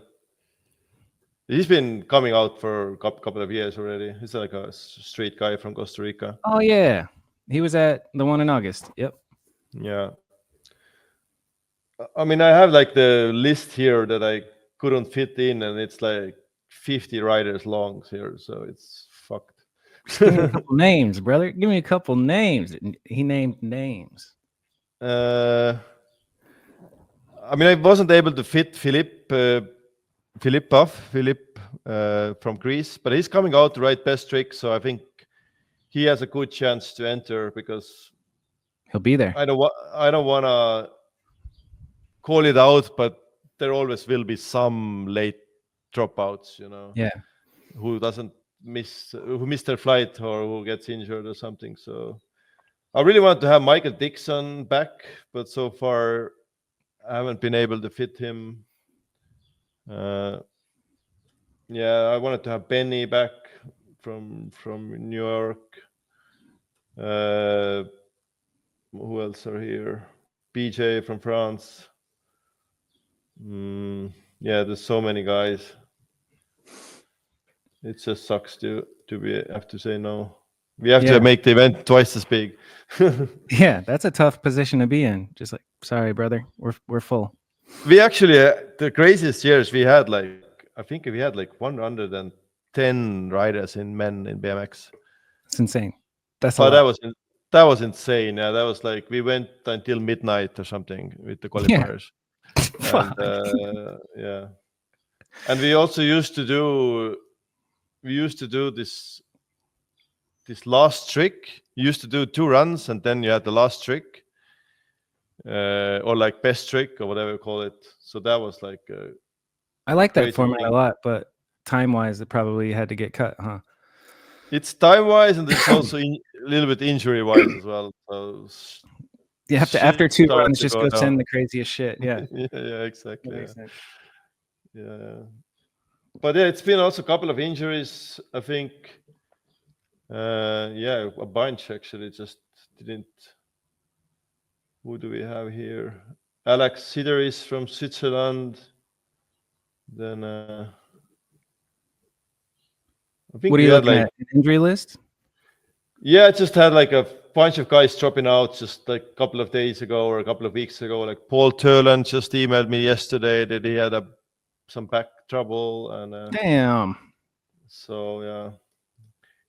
[SPEAKER 4] He's been coming out for a couple of years already. He's like a street guy from Costa Rica.
[SPEAKER 1] Oh yeah, he was at the one in August. Yep.
[SPEAKER 4] Yeah. I mean, I have like the list here that I couldn't fit in, and it's like 50 riders long here, so it's fucked.
[SPEAKER 1] Give me a couple names, brother. Give me a couple names. He named names.
[SPEAKER 4] I mean, I wasn't able to fit Philippe from Greece, but he's coming out to ride best trick, so I think he has a good chance to enter because
[SPEAKER 1] he'll be there.
[SPEAKER 4] I don't want to call it out, but there always will be some late dropouts,
[SPEAKER 1] Yeah.
[SPEAKER 4] Who missed their flight or who gets injured or something. So I really want to have Michael Dixon back, but so far I haven't been able to fit him. I wanted to have Benny back from New York. Who else are here? BJ from France. Yeah, there's so many guys. It just sucks to have to say no. We have to make the event twice as big.
[SPEAKER 1] Yeah, that's a tough position to be in. Just like, sorry, brother, we're full.
[SPEAKER 4] We actually the craziest years we had I think we had 110 riders in men in BMX.
[SPEAKER 1] It's insane. That's
[SPEAKER 4] But
[SPEAKER 1] a lot.
[SPEAKER 4] that was insane. Yeah, that was we went until midnight or something with the qualifiers.
[SPEAKER 1] Fuck.
[SPEAKER 4] And yeah, and we also used to do this last trick. You used to do 2 runs and then you had the last trick, or best trick or whatever you call it. So that was
[SPEAKER 1] I like that
[SPEAKER 4] crazy
[SPEAKER 1] format
[SPEAKER 4] thing.
[SPEAKER 1] a lot, but time-wise, it probably had to get cut, huh?
[SPEAKER 4] It's time-wise and it's also a little bit injury-wise as well. So
[SPEAKER 1] You have to, after 2 runs, just go send the craziest shit. Yeah.
[SPEAKER 4] Yeah, exactly.
[SPEAKER 1] That makes sense.
[SPEAKER 4] Yeah. But yeah, it's been also a couple of injuries, I think. Yeah, a bunch actually just didn't. Who do we have here? Alex Sideris from Switzerland. Then I think
[SPEAKER 1] What are
[SPEAKER 4] we
[SPEAKER 1] you
[SPEAKER 4] had
[SPEAKER 1] looking at? An injury list?
[SPEAKER 4] Yeah, I just had a bunch of guys dropping out just a couple of days ago or a couple of weeks ago. Like Paul Turland just emailed me yesterday that he had some back trouble, and
[SPEAKER 1] Damn.
[SPEAKER 4] so yeah,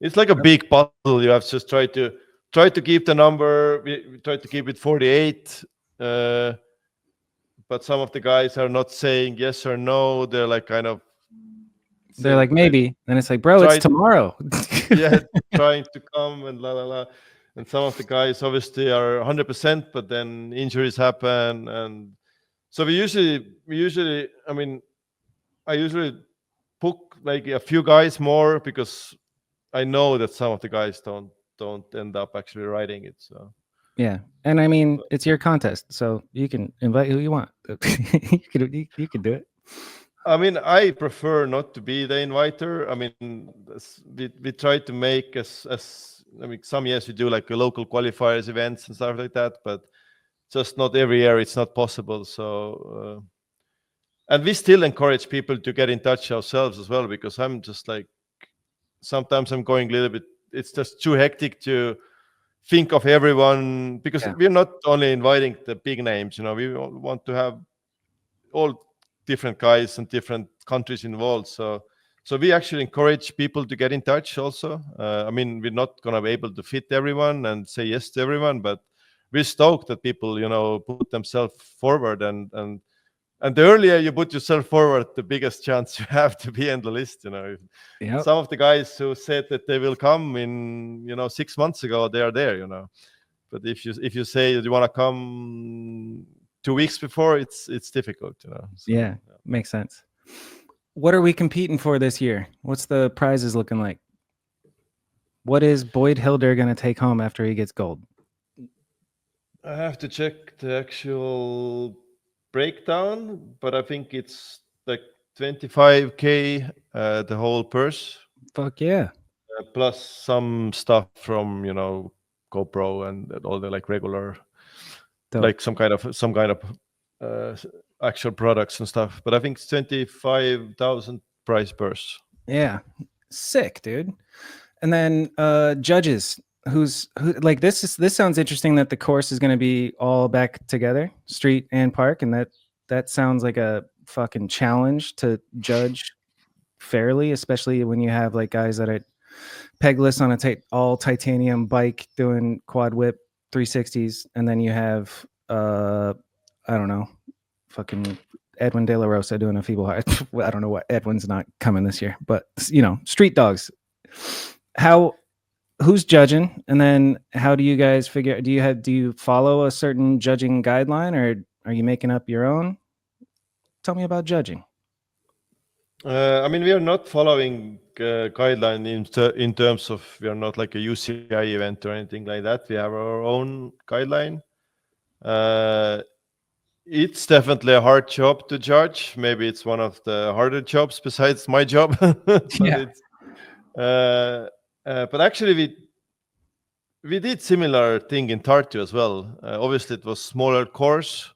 [SPEAKER 4] it's like a big puzzle. You have to just try to keep the number. We try to keep it 48, but some of the guys are not saying yes or no. They're kind of.
[SPEAKER 1] They're like, maybe. And it's like, bro, it's tomorrow.
[SPEAKER 4] Yeah, trying to come and la la la. And some of the guys obviously are 100%, but then injuries happen. And so we usually, I usually book a few guys more because I know that some of the guys don't end up actually riding it. So
[SPEAKER 1] yeah. And it's your contest, so you can invite who you want. you can do it.
[SPEAKER 4] I prefer not to be the inviter. We try to make some years we do a local qualifiers events and stuff like that, but just not every year. It's not possible. So, and we still encourage people to get in touch ourselves as well, because I'm just sometimes I'm going a little bit. It's just too hectic to think of everyone, because we're not only inviting the big names. We want to have all different guys and different countries involved. So we actually encourage people to get in touch also. We're not going to be able to fit everyone and say yes to everyone, but we're stoked that people, put themselves forward. And the earlier you put yourself forward, the biggest chance you have to be on the list.
[SPEAKER 1] Yep.
[SPEAKER 4] Some of the guys who said that they will come in, 6 months ago, they are there. But if you say that you want to come 2 weeks before, it's difficult. So,
[SPEAKER 1] yeah, makes sense. What are we competing for this year? What's the prizes looking like? What is Boyd Hilder going to take home after he gets gold?
[SPEAKER 4] I have to check the actual breakdown, but I think it's 25K, the whole purse.
[SPEAKER 1] Fuck yeah.
[SPEAKER 4] Plus some stuff from GoPro and all the regular. Dope. Some kind of actual products and stuff, but I think it's 25,000 prize purse.
[SPEAKER 1] Yeah, sick, dude. And then judges, who this sounds interesting that the course is going to be all back together, street and park, and that sounds like a fucking challenge to judge fairly, especially when you have guys that are pegless on a all titanium bike doing quad whip 360s, and then you have I don't know, fucking Edwin De La Rosa doing a feeble heart. I don't know what, Edwin's not coming this year, but street dogs. Who's judging, and then how do you guys figure? Do you follow a certain judging guideline, or are you making up your own? Tell me about judging.
[SPEAKER 4] We are not following guideline in terms of, we are not like a UCI event or anything like that. We have our own guideline. It's definitely a hard job to judge. Maybe it's one of the harder jobs besides my job. But actually we did similar thing in Tartu as well. Obviously, it was smaller course,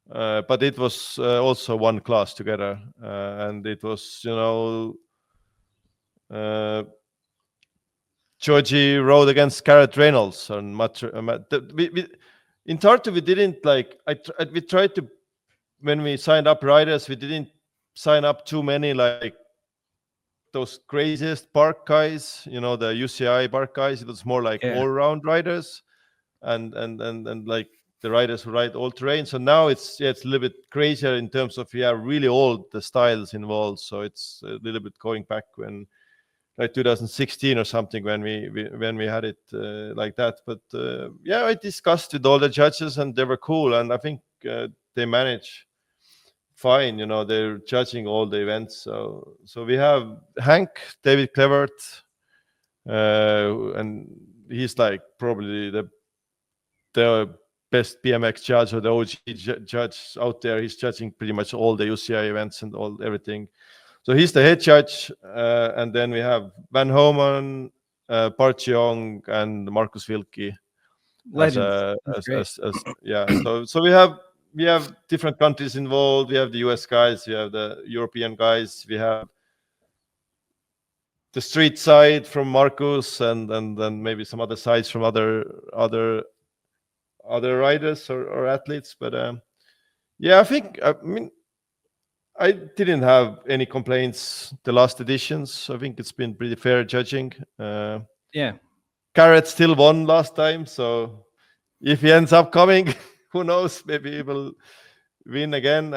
[SPEAKER 4] but it was also one class together, and it was Georgie rode against Garrett Reynolds and in Tartu we didn't like. We tried to, when we signed up riders, we didn't sign up too many like those craziest park guys, the UCI park guys. It was more like
[SPEAKER 1] Yeah.
[SPEAKER 4] all-round riders, and like the riders who ride all terrain. So now it's a little bit crazier in terms of really all the styles involved. So it's a little bit going back when like 2016 or something when we had it like that. But I discussed with all the judges and they were cool, and I think they manage fine. They're judging all the events. So we have Hank, David Clevert, and he's like probably the best BMX judge or the OG judge out there. He's judging pretty much all the UCI events and everything. So he's the head judge, and then we have Van Homan, Bart Cheong, and Markus Wilkie.
[SPEAKER 1] Legends.
[SPEAKER 4] So we have different countries involved. We have the US guys, we have the European guys, we have the street side from Marcus, and then maybe some other sides from other riders or athletes. But I didn't have any complaints the last editions. I think it's been pretty fair judging.
[SPEAKER 1] Yeah.
[SPEAKER 4] Garrett still won last time, so if he ends up coming, who knows? Maybe he will win again.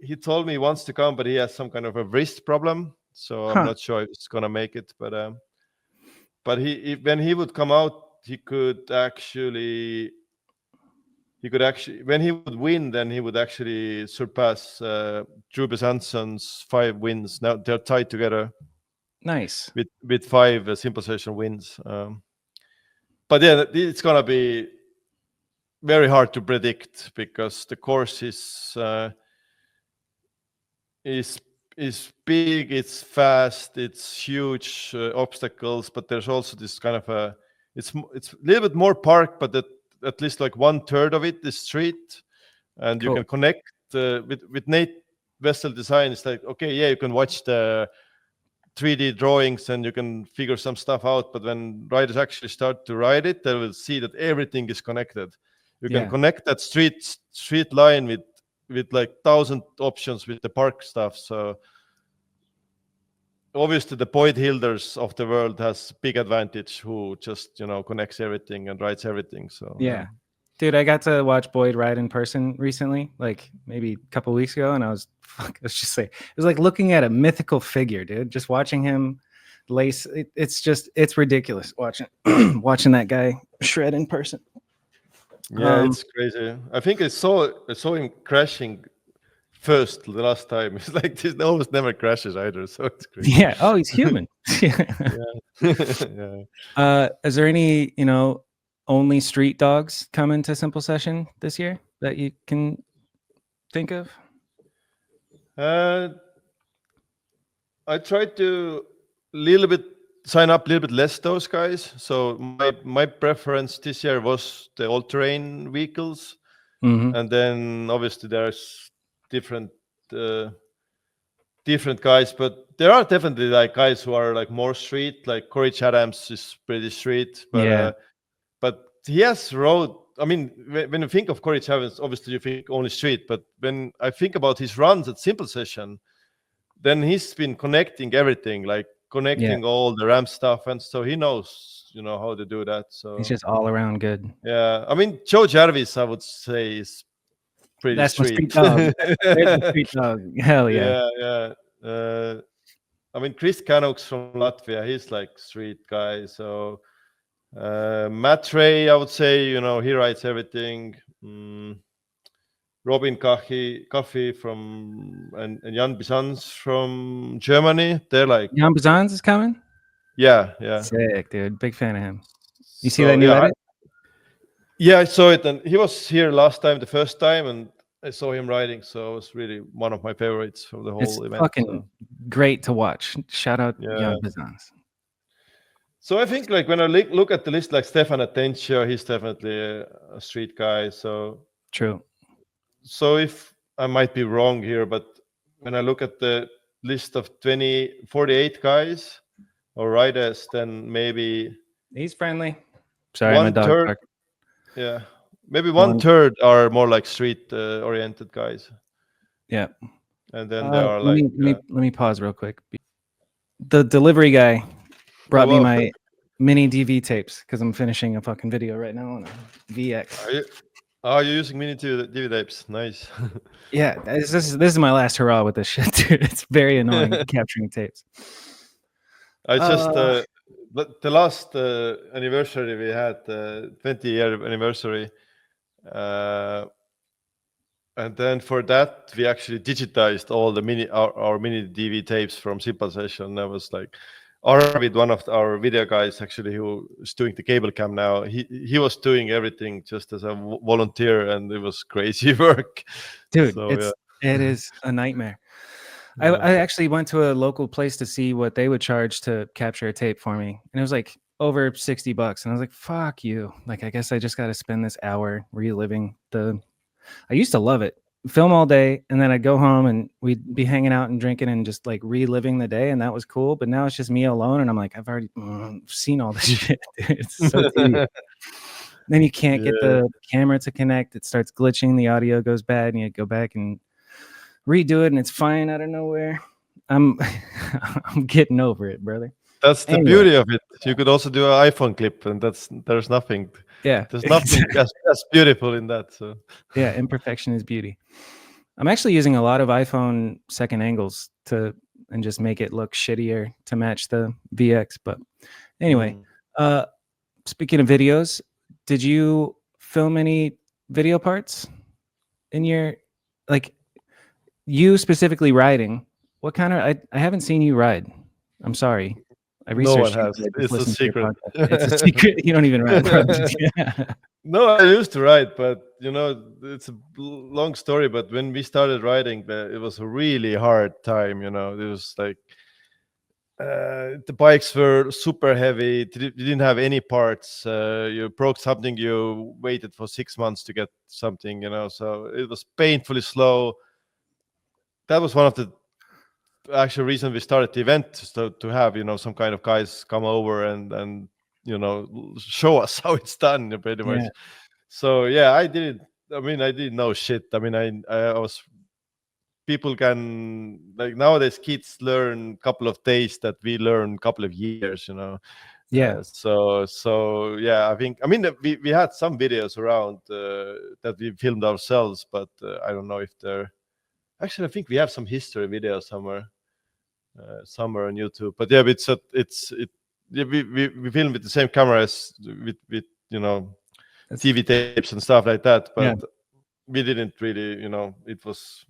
[SPEAKER 4] He told me he wants to come, but he has some kind of a wrist problem, so I'm not sure if he's gonna make it. But when he would come out, he could actually when he would win, then he would actually surpass Drew Besanson's 5 wins. Now they're tied together.
[SPEAKER 1] Nice.
[SPEAKER 4] With 5 simple session wins. But yeah, it's gonna be very hard to predict because the course is big, it's fast, it's huge obstacles, but there's also this kind of it's a little bit more park, but at least like 1/3 of it is street, and you can connect with Nate Vessel Design. It's like, okay, yeah, you can watch the 3D drawings and you can figure some stuff out, but when riders actually start to ride it, they will see that everything is connected. You can connect that street line with like 1,000 options with the park stuff. So obviously the Boyd Hilders of the world has big advantage, who just connects everything and rides everything. So
[SPEAKER 1] yeah. Dude, I got to watch Boyd ride in person recently, like maybe a couple weeks ago, and let's just say it was like looking at a mythical figure, dude. Just watching him lace, it's ridiculous watching that guy shred in person.
[SPEAKER 4] Yeah, it's crazy. I think I saw him crashing first the last time. It's like this almost never crashes either, so it's crazy.
[SPEAKER 1] Yeah. Oh, he's human.
[SPEAKER 4] Yeah.
[SPEAKER 1] Is there any only street dogs coming to Simple Session this year that you can think of?
[SPEAKER 4] I tried to sign up a little bit less those guys. So my preference this year was the all-terrain vehicles, and then obviously there's different guys, but there are definitely like guys who are like more street. Like Corey Adams is pretty street, but but he has rode. I mean, when you think of Corey Chavez, obviously you think only street. But when I think about his runs at Simple Session, then he's been connecting everything, like connecting all the ramp stuff, and so he knows, how to do that. So
[SPEAKER 1] he's just all around good.
[SPEAKER 4] Yeah, I mean, Joe Jarvis, I would say, is pretty
[SPEAKER 1] That's
[SPEAKER 4] street.
[SPEAKER 1] My street dog. There's a street dog. Hell yeah.
[SPEAKER 4] Yeah. I mean, Chris Canucks from Latvia, he's like street guy. So Matt Ray, I would say, he writes everything. Robin Coffee from and Jan Bisans from Germany. They're like
[SPEAKER 1] Jan Bisans is coming?
[SPEAKER 4] Yeah.
[SPEAKER 1] Sick, dude. Big fan of him. You see that new edit?
[SPEAKER 4] Yeah, I saw it, and he was here last time, the first time, and I saw him riding, so it was really one of my favorites from the whole event.
[SPEAKER 1] Fucking great to watch. Shout out Jan Bisans.
[SPEAKER 4] So I think like when I look at the list, like Stefan Atencio, he's definitely a street guy. So
[SPEAKER 1] True.
[SPEAKER 4] if I might be wrong here, but when I look at the list of 48 guys or riders, then maybe
[SPEAKER 1] He's friendly. Sorry, my
[SPEAKER 4] one
[SPEAKER 1] dog
[SPEAKER 4] third,
[SPEAKER 1] barked.
[SPEAKER 4] yeah, maybe
[SPEAKER 1] One-
[SPEAKER 4] 1/3 are more like street oriented guys,
[SPEAKER 1] Yeah.
[SPEAKER 4] and then there are
[SPEAKER 1] Let
[SPEAKER 4] like
[SPEAKER 1] me pause real quick. The delivery guy brought me
[SPEAKER 4] wow.
[SPEAKER 1] my mini DV tapes because I'm finishing a fucking video right now on a VX.
[SPEAKER 4] Are you using mini DV tapes? Nice.
[SPEAKER 1] Yeah, this is my last hurrah with this shit, dude. It's very annoying capturing tapes.
[SPEAKER 4] I just the last anniversary we had, 20-year anniversary, and then for that we actually digitized all the our mini DV tapes from Simple Session. That was like Arvid, one of our video guys, actually, who is doing the cable cam now. He was doing everything just as a volunteer, and it was crazy work,
[SPEAKER 1] Dude.
[SPEAKER 4] So,
[SPEAKER 1] it is a nightmare.
[SPEAKER 4] Yeah.
[SPEAKER 1] I actually went to a local place to see what they would charge to capture a tape for me, and it was like over $60, and I was like, "Fuck you!" Like, I guess I just got to spend this hour reliving the. I used to love it, film all day, and then I'd go home and we'd be hanging out and drinking and just like reliving the day, and that was cool. But now it's just me alone, and I'm like, I've already seen all this shit. It's so tedious. Then you can't get the camera to connect; it starts glitching, the audio goes bad, and you go back and redo it, and it's fine out of nowhere. I'm getting over it, brother.
[SPEAKER 4] That's the beauty of it. You could also do an iPhone clip, and there's nothing.
[SPEAKER 1] Yeah,
[SPEAKER 4] there's nothing as beautiful in that. So
[SPEAKER 1] yeah, imperfection is beauty. I'm actually using a lot of iPhone second angles and just make it look shittier to match the VX. But anyway, speaking of videos, did you film any video parts in your, like, you specifically riding? What kind of, I haven't seen you ride. I'm sorry. I researched.
[SPEAKER 4] No one has. It's a secret.
[SPEAKER 1] It's a secret. You don't even ride.
[SPEAKER 4] No, I used to ride, but it's a long story. But when we started riding, it was a really hard time. It was like the bikes were super heavy. You didn't have any parts. You broke something, you waited for 6 months to get something. So it was painfully slow. That was one of the actual reason we started the event, so to have some kind of guys come over and show us how it's done, pretty much.
[SPEAKER 1] Yeah.
[SPEAKER 4] So yeah, I didn't know shit. I was, people can, like, nowadays kids learn a couple of days that we learn a couple of years.
[SPEAKER 1] Yeah.
[SPEAKER 4] So yeah, I think we had some videos around that we filmed ourselves, but I don't know if they're actually, I think we have some history videos somewhere on YouTube. But yeah, we filmed with the same cameras with TV tapes and stuff like that. But we didn't really, it was.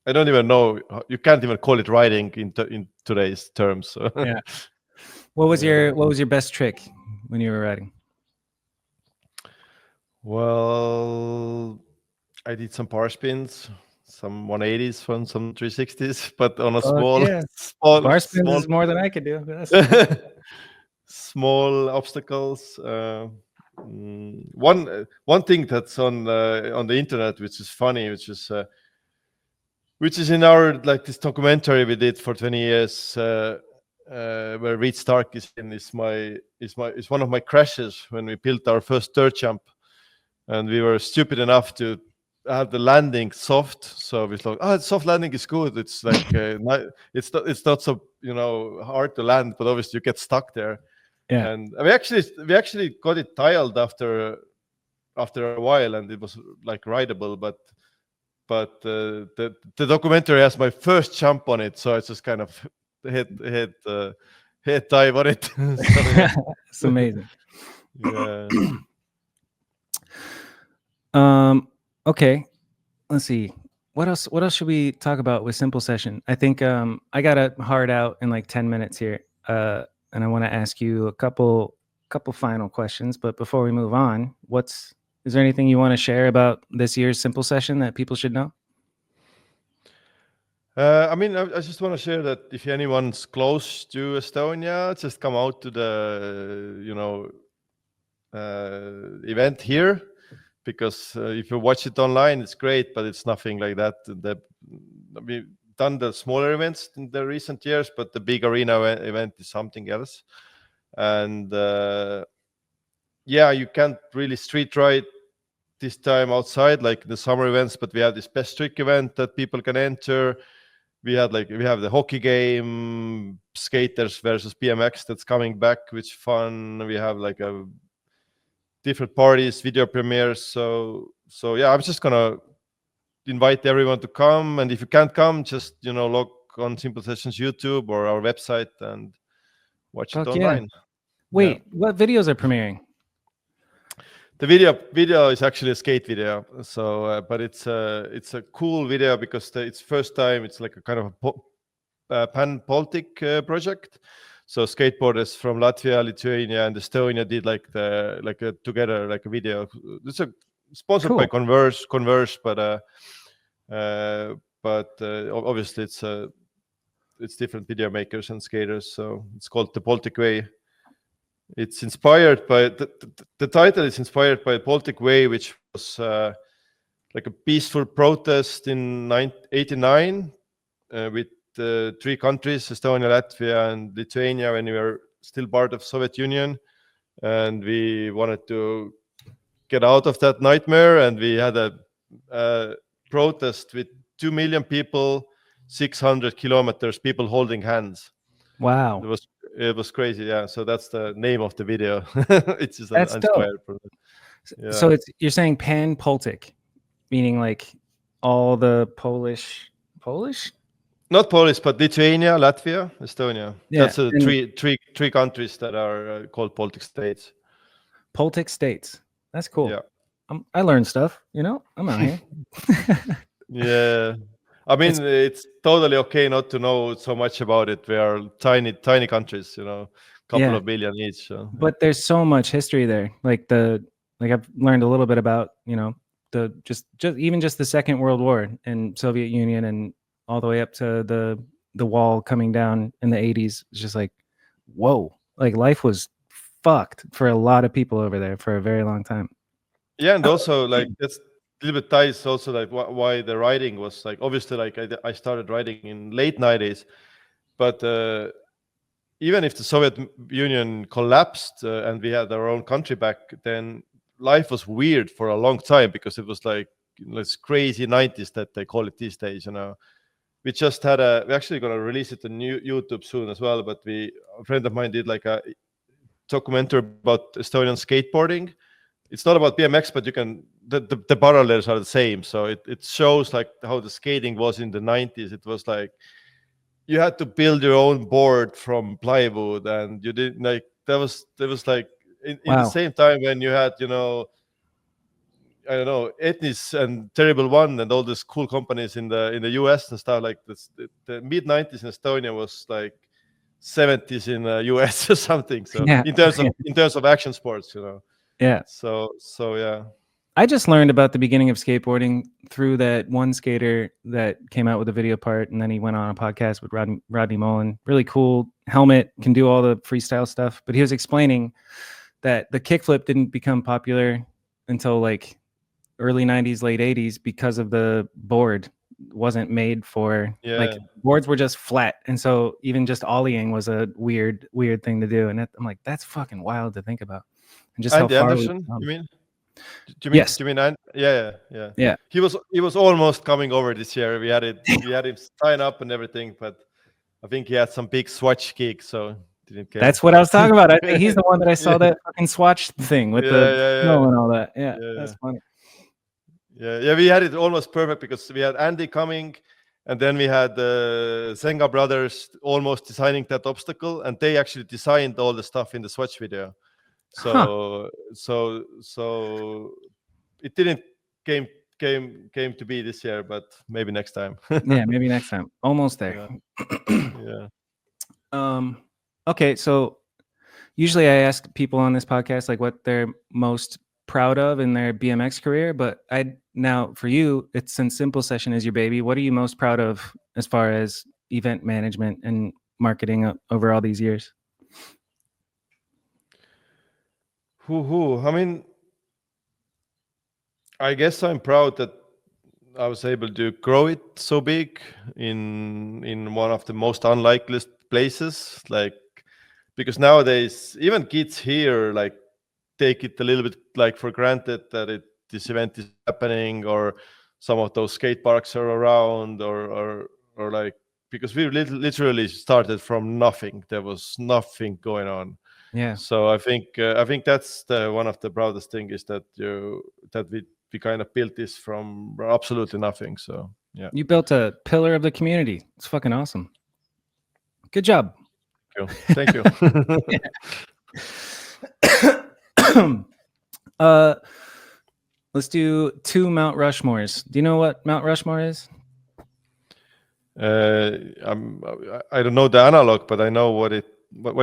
[SPEAKER 4] I don't even know. You can't even call it riding in today's terms. So.
[SPEAKER 1] Yeah. What was your best trick when you were riding?
[SPEAKER 4] Well, I did some power spins, some 180s, from some 360s, but on a small
[SPEAKER 1] bar spins is more than I could do.
[SPEAKER 4] Small obstacles. One thing that's on the internet, which is funny, which is in our, like, this documentary we did for 20 years, where Reed Stark is in, is one of my crashes when we built our first dirt jump, and we were stupid enough to have the landing soft. So we thought, soft landing is good. It's like it's not so hard to land, but obviously you get stuck there.
[SPEAKER 1] Yeah.
[SPEAKER 4] And we actually got it tiled after a while, and it was like rideable. But the documentary has my first jump on it, so I just kind of head dive on it. So, yeah.
[SPEAKER 1] It's amazing.
[SPEAKER 4] Yeah.
[SPEAKER 1] Okay, let's see. What else should we talk about with Simple Session? I think I got a hard out in like 10 minutes here, and I want to ask you a couple final questions. But before we move on, is there anything you want to share about this year's Simple Session that people should know?
[SPEAKER 4] I mean, I just want to share that if anyone's close to Estonia, just come out to the, event here, because if you watch it online, it's great, but it's nothing like that. We've done the smaller events in the recent years, but the big arena event is something else. And yeah, you can't really street ride this time outside like the summer events, but we have this best trick event that people can enter. We have the hockey game, skaters versus BMX that's coming back, which fun. We have like a different parties, video premieres. So yeah, I'm just gonna invite everyone to come, and if you can't come, just log on Simple Sessions YouTube or our website and watch
[SPEAKER 1] Fuck
[SPEAKER 4] it
[SPEAKER 1] yeah.
[SPEAKER 4] online.
[SPEAKER 1] Wait, what videos are premiering?
[SPEAKER 4] The video is actually a skate video, so but it's a cool video because it's first time. It's like a kind of a pan-Baltic project. So skateboarders from Latvia, Lithuania, and Estonia did together like a video. It's a sponsored by Converse, but obviously it's different video makers and skaters. So it's called The Baltic Way. It's inspired by the title is inspired by Baltic Way, which was like a peaceful protest in 1989 with 3 countries, Estonia, Latvia, and Lithuania, when we were still part of Soviet Union, and we wanted to get out of that nightmare, and we had a protest with 2 million people, 600 kilometers, people holding hands.
[SPEAKER 1] Wow,
[SPEAKER 4] it was crazy. Yeah, so that's the name of the video. It's just
[SPEAKER 1] that's
[SPEAKER 4] inspired
[SPEAKER 1] dope.
[SPEAKER 4] from it. Yeah.
[SPEAKER 1] So you're saying pan-Baltic, meaning like all the Polish?
[SPEAKER 4] Not Polish, but Lithuania, Latvia, Estonia.
[SPEAKER 1] Yeah,
[SPEAKER 4] That's three countries that are called Baltic states.
[SPEAKER 1] Baltic states. That's cool.
[SPEAKER 4] Yeah.
[SPEAKER 1] I learned stuff. I'm out here.
[SPEAKER 4] Yeah. I mean, it's totally okay not to know so much about it. We are tiny countries, couple of billion each. So,
[SPEAKER 1] but there's so much history there. Like I've learned a little bit about, the even just the Second World War and Soviet Union, and all the way up to the wall coming down in the 80s. It's just like, whoa, like life was fucked for a lot of people over there for a very long time.
[SPEAKER 4] Yeah, and also like that's a little bit ties also like why the writing was like, obviously like I started writing in late 90s, but even if the Soviet Union collapsed and we had our own country back, then life was weird for a long time because it was like this crazy 90s that they call it these days. We just had we're actually going to release it on YouTube soon as well, but a friend of mine did like a documentary about Estonian skateboarding. It's not about BMX, but you can the parallels are the same. So it shows like how the skating was in the 90s. It was like you had to build your own board from plywood, and you didn't like there was like in the same time when you had I don't know, Etnis and Terrible One and all these cool companies in the US and stuff like this. The mid 90s in Estonia was like 70s in the US or something. So in terms of action sports,
[SPEAKER 1] Yeah.
[SPEAKER 4] So yeah.
[SPEAKER 1] I just learned about the beginning of skateboarding through that one skater that came out with a video part, and then he went on a podcast with Rodney Mullen. Really cool helmet, can do all the freestyle stuff. But he was explaining that the kickflip didn't become popular until like early 90s, late 80s because of the board wasn't made for like boards were just flat, and so even just ollieing was a weird thing to do. And I'm like, that's fucking wild to think about. And just
[SPEAKER 4] Andy
[SPEAKER 1] how far
[SPEAKER 4] Anderson, you mean?
[SPEAKER 1] Yes.
[SPEAKER 4] Do you mean yeah. He was almost coming over this year. We had him sign up and everything, but I think he had some big swatch gig, so didn't care.
[SPEAKER 1] That's what I was talking about. I think he's the one that I saw that fucking swatch thing with the snow and all that. Yeah, that's funny.
[SPEAKER 4] Yeah, we had it almost perfect because we had Andy coming, and then we had the Zenga brothers almost designing that obstacle, and they actually designed all the stuff in the swatch video. So it didn't came to be this year, but maybe next time.
[SPEAKER 1] Yeah, maybe next time. Almost there.
[SPEAKER 4] Yeah.
[SPEAKER 1] Okay, so usually I ask people on this podcast like what they're most proud of in their BMX career, but now for you, it's since Simple Session is your baby. What are you most proud of as far as event management and marketing over all these years?
[SPEAKER 4] I mean, I guess I'm proud that I was able to grow it so big in one of the most unlikely places. Like, because nowadays even kids here like take it a little bit like for granted that this event is happening, or some of those skate parks are around, or like, because we literally started from nothing. There was nothing going on.
[SPEAKER 1] Yeah.
[SPEAKER 4] So I think that's one of the proudest thing is that we kind of built this from absolutely nothing. So yeah.
[SPEAKER 1] You built a pillar of the community. It's fucking awesome. Good job.
[SPEAKER 4] Thank you.
[SPEAKER 1] Let's do 2 Mount Rushmores. Do you know what Mount Rushmore is?
[SPEAKER 4] I don't know the analog, but I know what do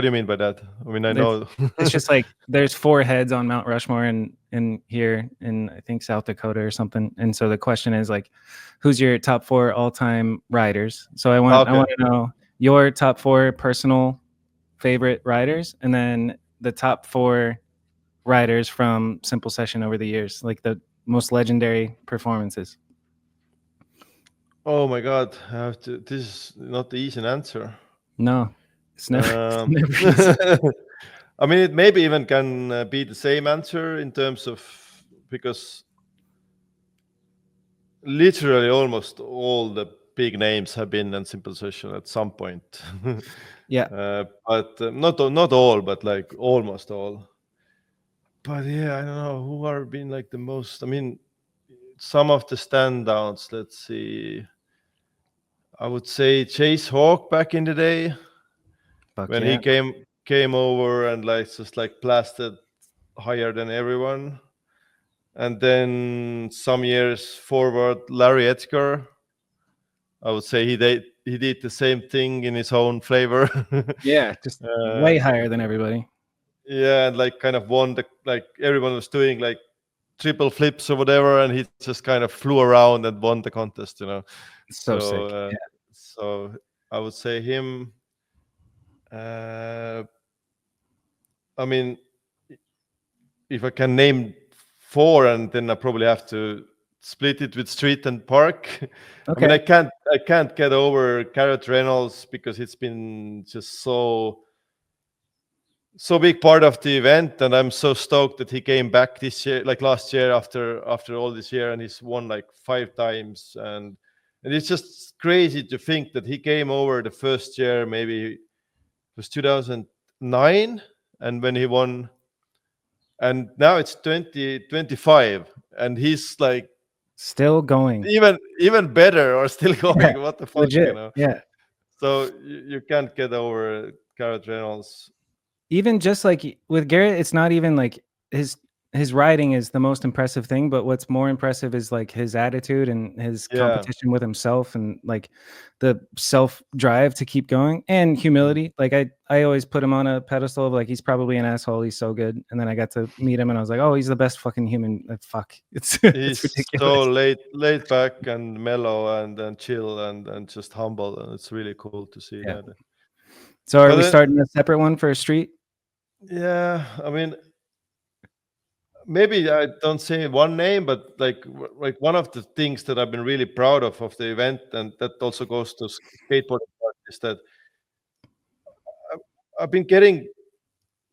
[SPEAKER 4] you mean by that? I mean, I know
[SPEAKER 1] it's just like there's 4 heads on Mount Rushmore in here in I think South Dakota or something. And so the question is like, who's your top 4 all-time riders? So I want to know your top 4 personal favorite riders, and then the top 4 riders from Simple Session over the years, like the most legendary performances.
[SPEAKER 4] Oh my God, this is not the easy answer.
[SPEAKER 1] No, it's never, it's never easy.
[SPEAKER 4] I mean, it maybe even can be the same answer in terms of, because literally almost all the big names have been in Simple Session at some point.
[SPEAKER 1] Yeah.
[SPEAKER 4] But not all, but like almost all. But yeah, I don't know who are been like the most. I mean, some of the standouts. Let's see. I would say Chase Hawk back in the day.
[SPEAKER 1] Fuck
[SPEAKER 4] when
[SPEAKER 1] yeah.
[SPEAKER 4] he came over and like just like blasted higher than everyone. And then some years forward, Larry Edgar. I would say he did the same thing in his own flavor.
[SPEAKER 1] Yeah, just way higher than everybody.
[SPEAKER 4] Yeah, and like kind of won like everyone was doing like triple flips or whatever, and he just kind of flew around and won the contest, you know.
[SPEAKER 1] So sick. Yeah.
[SPEAKER 4] So I would say him. I mean, if I can name 4, and then I probably have to split it with street and park.
[SPEAKER 1] Okay.
[SPEAKER 4] I mean, I can't get over Garrett Reynolds because it's been just so big part of the event, and I'm so stoked that he came back this year, like last year after all this year, and he's won like 5 times, and it's just crazy to think that he came over the first year, maybe it was 2009, and when he won, and now it's 2025, and he's like
[SPEAKER 1] still going,
[SPEAKER 4] even better, or still going.
[SPEAKER 1] Yeah,
[SPEAKER 4] what the fuck,
[SPEAKER 1] legit.
[SPEAKER 4] you know?
[SPEAKER 1] Yeah.
[SPEAKER 4] So you can't get over Garrett Reynolds.
[SPEAKER 1] Even just like with Garrett, it's not even like his riding is the most impressive thing, but what's more impressive is like his attitude and his competition with himself, and like the self drive to keep going, and humility. Like I always put him on a pedestal of like, he's probably an asshole, he's so good. And then I got to meet him and I was like, oh, he's the best fucking human. Fuck. It's ridiculous.
[SPEAKER 4] So laid back and mellow and chill and just humble, and it's really cool to see that.
[SPEAKER 1] So are we starting a separate one for a street?
[SPEAKER 4] Yeah, I mean, maybe I don't say one name, but like one of the things that I've been really proud of the event, and that also goes to skateboarding, is that I've been getting,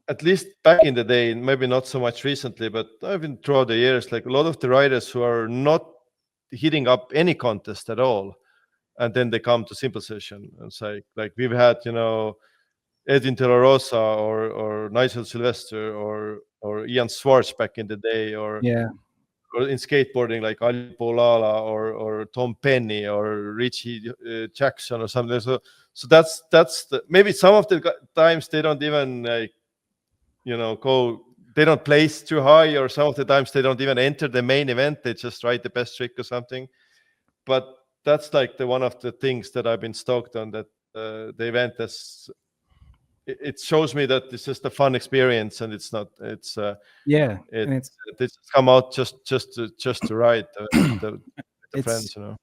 [SPEAKER 4] at least back in the day, maybe not so much recently, but I've been throughout the years, like a lot of the riders who are not hitting up any contest at all, and then they come to Simple Session. And it's like we've had, you know, Edwin De La Rosa or Nigel Sylvester or Ian Swartz back in the day, or in skateboarding like Ali Polala or Tom Penny or Richie Jackson or something. So that's maybe some of the times they don't even like, you know, they don't place too high, or some of the times they don't even enter the main event. They just ride the best trick or something. But that's like one of the things that I've been stoked on, that the event has. It shows me that it's just a fun experience, and it's not. It's come out just to ride the friends, you know.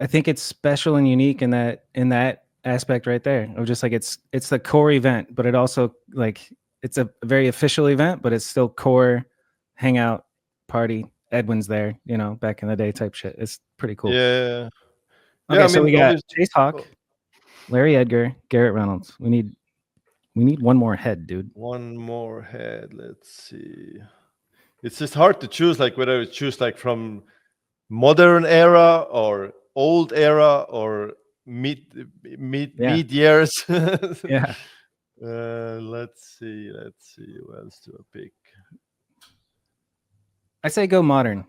[SPEAKER 1] I think it's special and unique in that aspect right there. Of just like it's the core event, but it also like it's a very official event, but it's still core hangout party. Edwin's there, you know, back in the day type shit. It's pretty cool.
[SPEAKER 4] Yeah.
[SPEAKER 1] Okay,
[SPEAKER 4] Yeah, I
[SPEAKER 1] so we
[SPEAKER 4] mean,
[SPEAKER 1] got
[SPEAKER 4] obviously,
[SPEAKER 1] Chase Hawk, Larry Edgar, Garrett Reynolds. We need one more head, dude.
[SPEAKER 4] one more head. Let's see. It's just hard to choose, like whether to choose like from modern era or old era or
[SPEAKER 1] Yeah.
[SPEAKER 4] mid years.
[SPEAKER 1] Yeah.
[SPEAKER 4] Let's see. Who else do I pick?
[SPEAKER 1] I say go modern.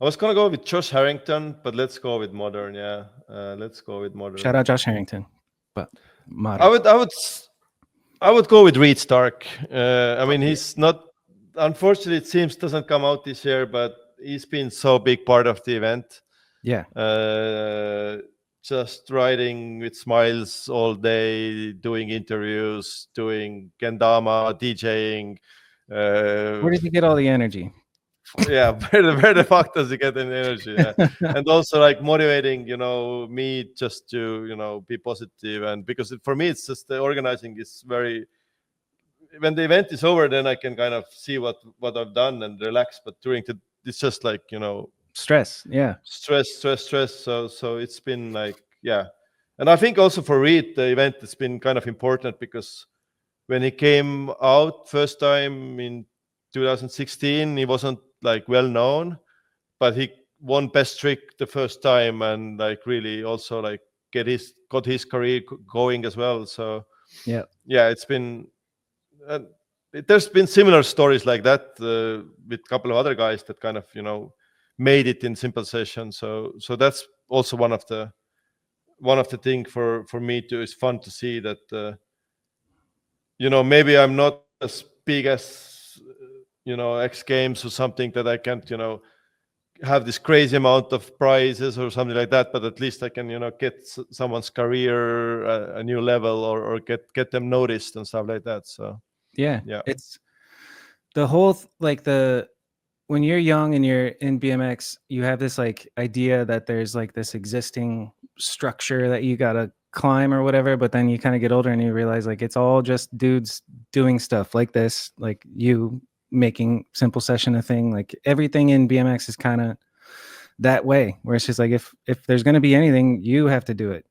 [SPEAKER 4] I was gonna go with Josh Harrington, but let's go with modern. Yeah, let's go with modern.
[SPEAKER 1] Shout out Josh Harrington. But modern.
[SPEAKER 4] I would go with Reed Stark. I mean, he's not. Unfortunately, it seems doesn't come out this year, but he's been so big part of the event.
[SPEAKER 1] Yeah.
[SPEAKER 4] Just riding with smiles all day, doing interviews, doing kendama, DJing.
[SPEAKER 1] Where did you get all the energy?
[SPEAKER 4] Yeah, where the fuck does he get the energy? Yeah. And also like motivating, me just to, be positive. And because for me, it's just the organizing is very, when the event is over, then I can kind of see what I've done and relax. But during it's just like,
[SPEAKER 1] Stress. Yeah.
[SPEAKER 4] stress. So it's been like, yeah. And I think also for Reed, the event has been kind of important because when he came out first time in 2016, he wasn't like well known, but he won best trick the first time and like really also like got his career going as well. So
[SPEAKER 1] yeah,
[SPEAKER 4] it's been there's been similar stories like that with a couple of other guys that kind of made it in simple session. So that's also one of the thing for me too. Is fun to see that maybe I'm not as big as X Games or something that I can't have this crazy amount of prizes or something like that, but at least I can get someone's career a new level or get them noticed and stuff like that. So
[SPEAKER 1] yeah, it's the whole when you're young and you're in BMX, you have this like idea that there's like this existing structure that you gotta climb or whatever, but then you kind of get older and you realize like it's all just dudes doing stuff like this, like you making simple session a thing. Like everything in BMX is kind of that way, where it's just like if there's going to be anything, you have to do it.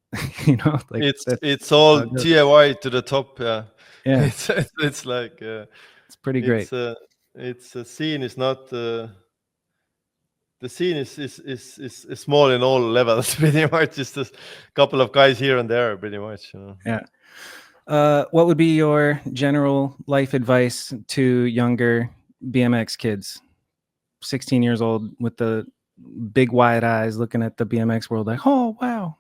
[SPEAKER 1] Like
[SPEAKER 4] it's all DIY to the top. Yeah. It's like
[SPEAKER 1] it's pretty great.
[SPEAKER 4] It's a scene is not the scene is small in all levels pretty much. It's just a couple of guys here and there pretty much.
[SPEAKER 1] Yeah. What would be your general life advice to younger BMX kids, 16 years old, with the big wide eyes looking at the BMX world like, oh, wow.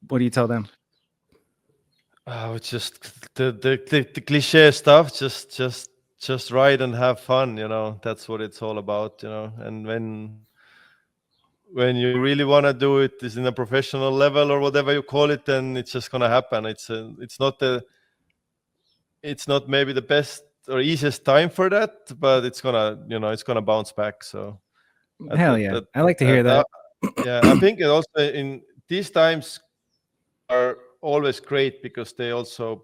[SPEAKER 1] What do you tell them?
[SPEAKER 4] It's just the cliche stuff. Just ride and have fun. That's what it's all about. And when you really want to do it is in a professional level or whatever you call it, then it's just gonna happen. It's not maybe the best or easiest time for that, but it's gonna bounce back. So
[SPEAKER 1] hell yeah, I like to hear that.
[SPEAKER 4] Yeah, I think it also in these times are always great because they also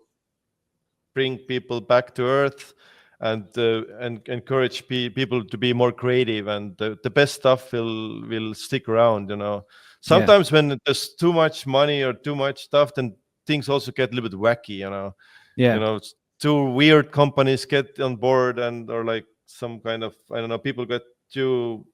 [SPEAKER 4] bring people back to earth and encourage people to be more creative, and the best stuff will stick around. Sometimes when there's too much money or too much stuff, then things also get a little bit wacky. Two weird companies get on board or like some kind of, I don't know, people get too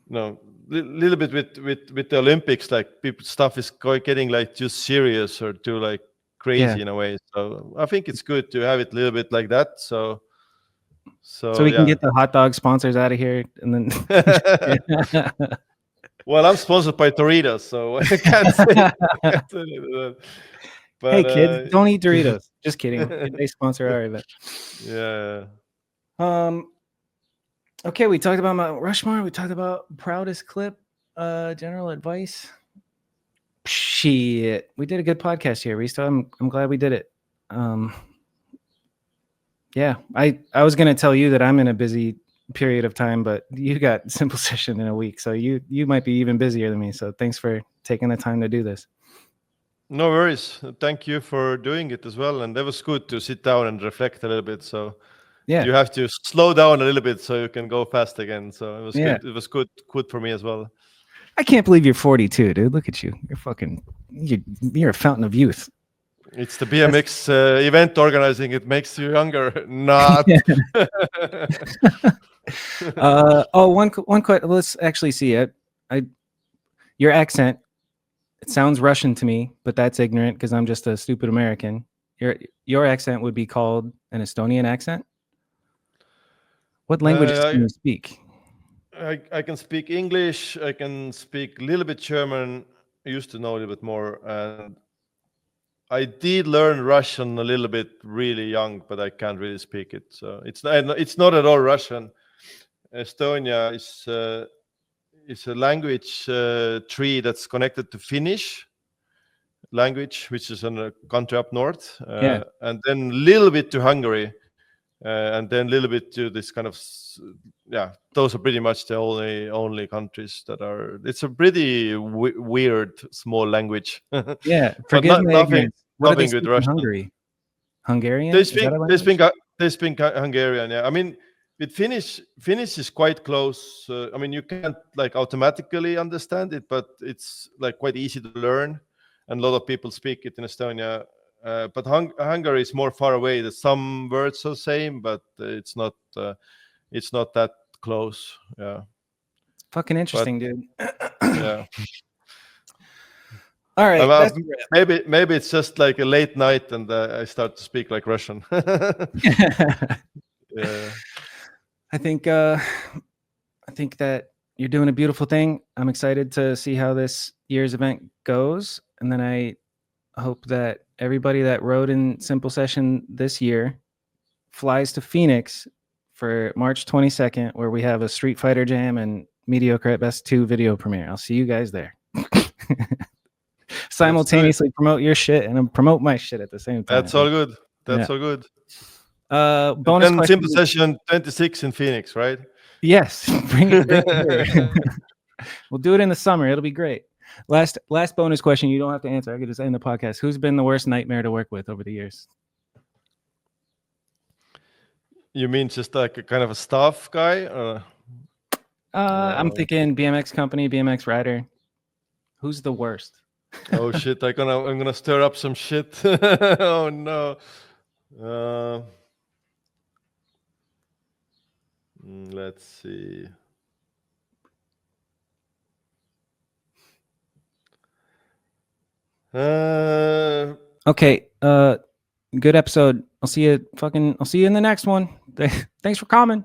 [SPEAKER 4] little bit with the Olympics, like people stuff is getting like too serious or too like crazy in a way. So I think it's good to have it a little bit like that. So
[SPEAKER 1] we can get the hot dog sponsors out of here, and then.
[SPEAKER 4] Well, I'm sponsored by Doritos, so I can't say that. But,
[SPEAKER 1] hey kids, don't eat Doritos. Just kidding. They sponsor our event.
[SPEAKER 4] Yeah.
[SPEAKER 1] Okay, we talked about Mount Rushmore. We talked about Proudest clip. General advice. Shit, we did a good podcast here, Risto. I'm glad we did it. Yeah, I was gonna tell you that I'm in a busy period of time, but you got simple session in a week, so you might be even busier than me. So thanks for taking the time to do this.
[SPEAKER 4] No worries. Thank you for doing it as well. And that was good to sit down and reflect a little bit. So
[SPEAKER 1] Yeah,
[SPEAKER 4] you have to slow down a little bit so you can go fast again. So it was
[SPEAKER 1] Yeah.
[SPEAKER 4] good. It was good for me as well.
[SPEAKER 1] I can't believe you're 42, dude. Look at you. You're a fountain of youth.
[SPEAKER 4] It's the BMX event organizing. It makes you younger. Not.
[SPEAKER 1] One question. Let's actually see it. Your accent. It sounds Russian to me, but that's ignorant because I'm just a stupid American. Your accent would be called an Estonian accent. What languages can you speak?
[SPEAKER 4] I can speak English. I can speak a little bit German. I used to know a little bit more, and I did learn Russian a little bit really young, but I can't really speak it. So it's not at all Russian. Estonia is a language tree that's connected to Finnish language, which is in a country up north,
[SPEAKER 1] Yeah.
[SPEAKER 4] and then a little bit to Hungary, and then a little bit to this kind of those are pretty much the only countries that are. It's a pretty weird small language.
[SPEAKER 1] Yeah,
[SPEAKER 4] But
[SPEAKER 1] forgive my
[SPEAKER 4] nothing
[SPEAKER 1] ignorance. What do they
[SPEAKER 4] with
[SPEAKER 1] speak in
[SPEAKER 4] Russian.
[SPEAKER 1] Hungary? Hungarian?
[SPEAKER 4] They
[SPEAKER 1] Is that a
[SPEAKER 4] speak
[SPEAKER 1] language?
[SPEAKER 4] they speak Hungarian. Yeah, I mean, with Finnish is quite close. I mean, you can't like automatically understand it, but it's like quite easy to learn, and a lot of people speak it in Estonia. But Hungary is more far away. There's some words are same, but it's not that close. Yeah.
[SPEAKER 1] Fucking interesting, dude.
[SPEAKER 4] Yeah.
[SPEAKER 1] All right.
[SPEAKER 4] Maybe it's just like a late night and I start to speak like Russian. Yeah.
[SPEAKER 1] I think that you're doing a beautiful thing. I'm excited to see how this year's event goes, and then I hope that everybody that rode in Simple Session this year flies to Phoenix for March 22nd, where we have a Street Fighter Jam and Mediocre at Best 2 video premiere. I'll see you guys there. Simultaneously promote your shit and promote my shit at the same time.
[SPEAKER 4] That's all good. That's all good.
[SPEAKER 1] Bonus question.
[SPEAKER 4] Simple Session 26 in Phoenix, right?
[SPEAKER 1] Yes, bring it here. We'll do it in the summer. It'll be great. Last bonus question. You don't have to answer. I could just end the podcast. Who's been the worst nightmare to work with over the years?
[SPEAKER 4] You mean just like a kind of a staff guy? Or?
[SPEAKER 1] I'm thinking BMX company, BMX rider. Who's the worst?
[SPEAKER 4] Oh shit! I'm gonna stir up some shit. Oh no. Let's see.
[SPEAKER 1] Okay. Good episode. I'll see you in the next one. Thanks for coming.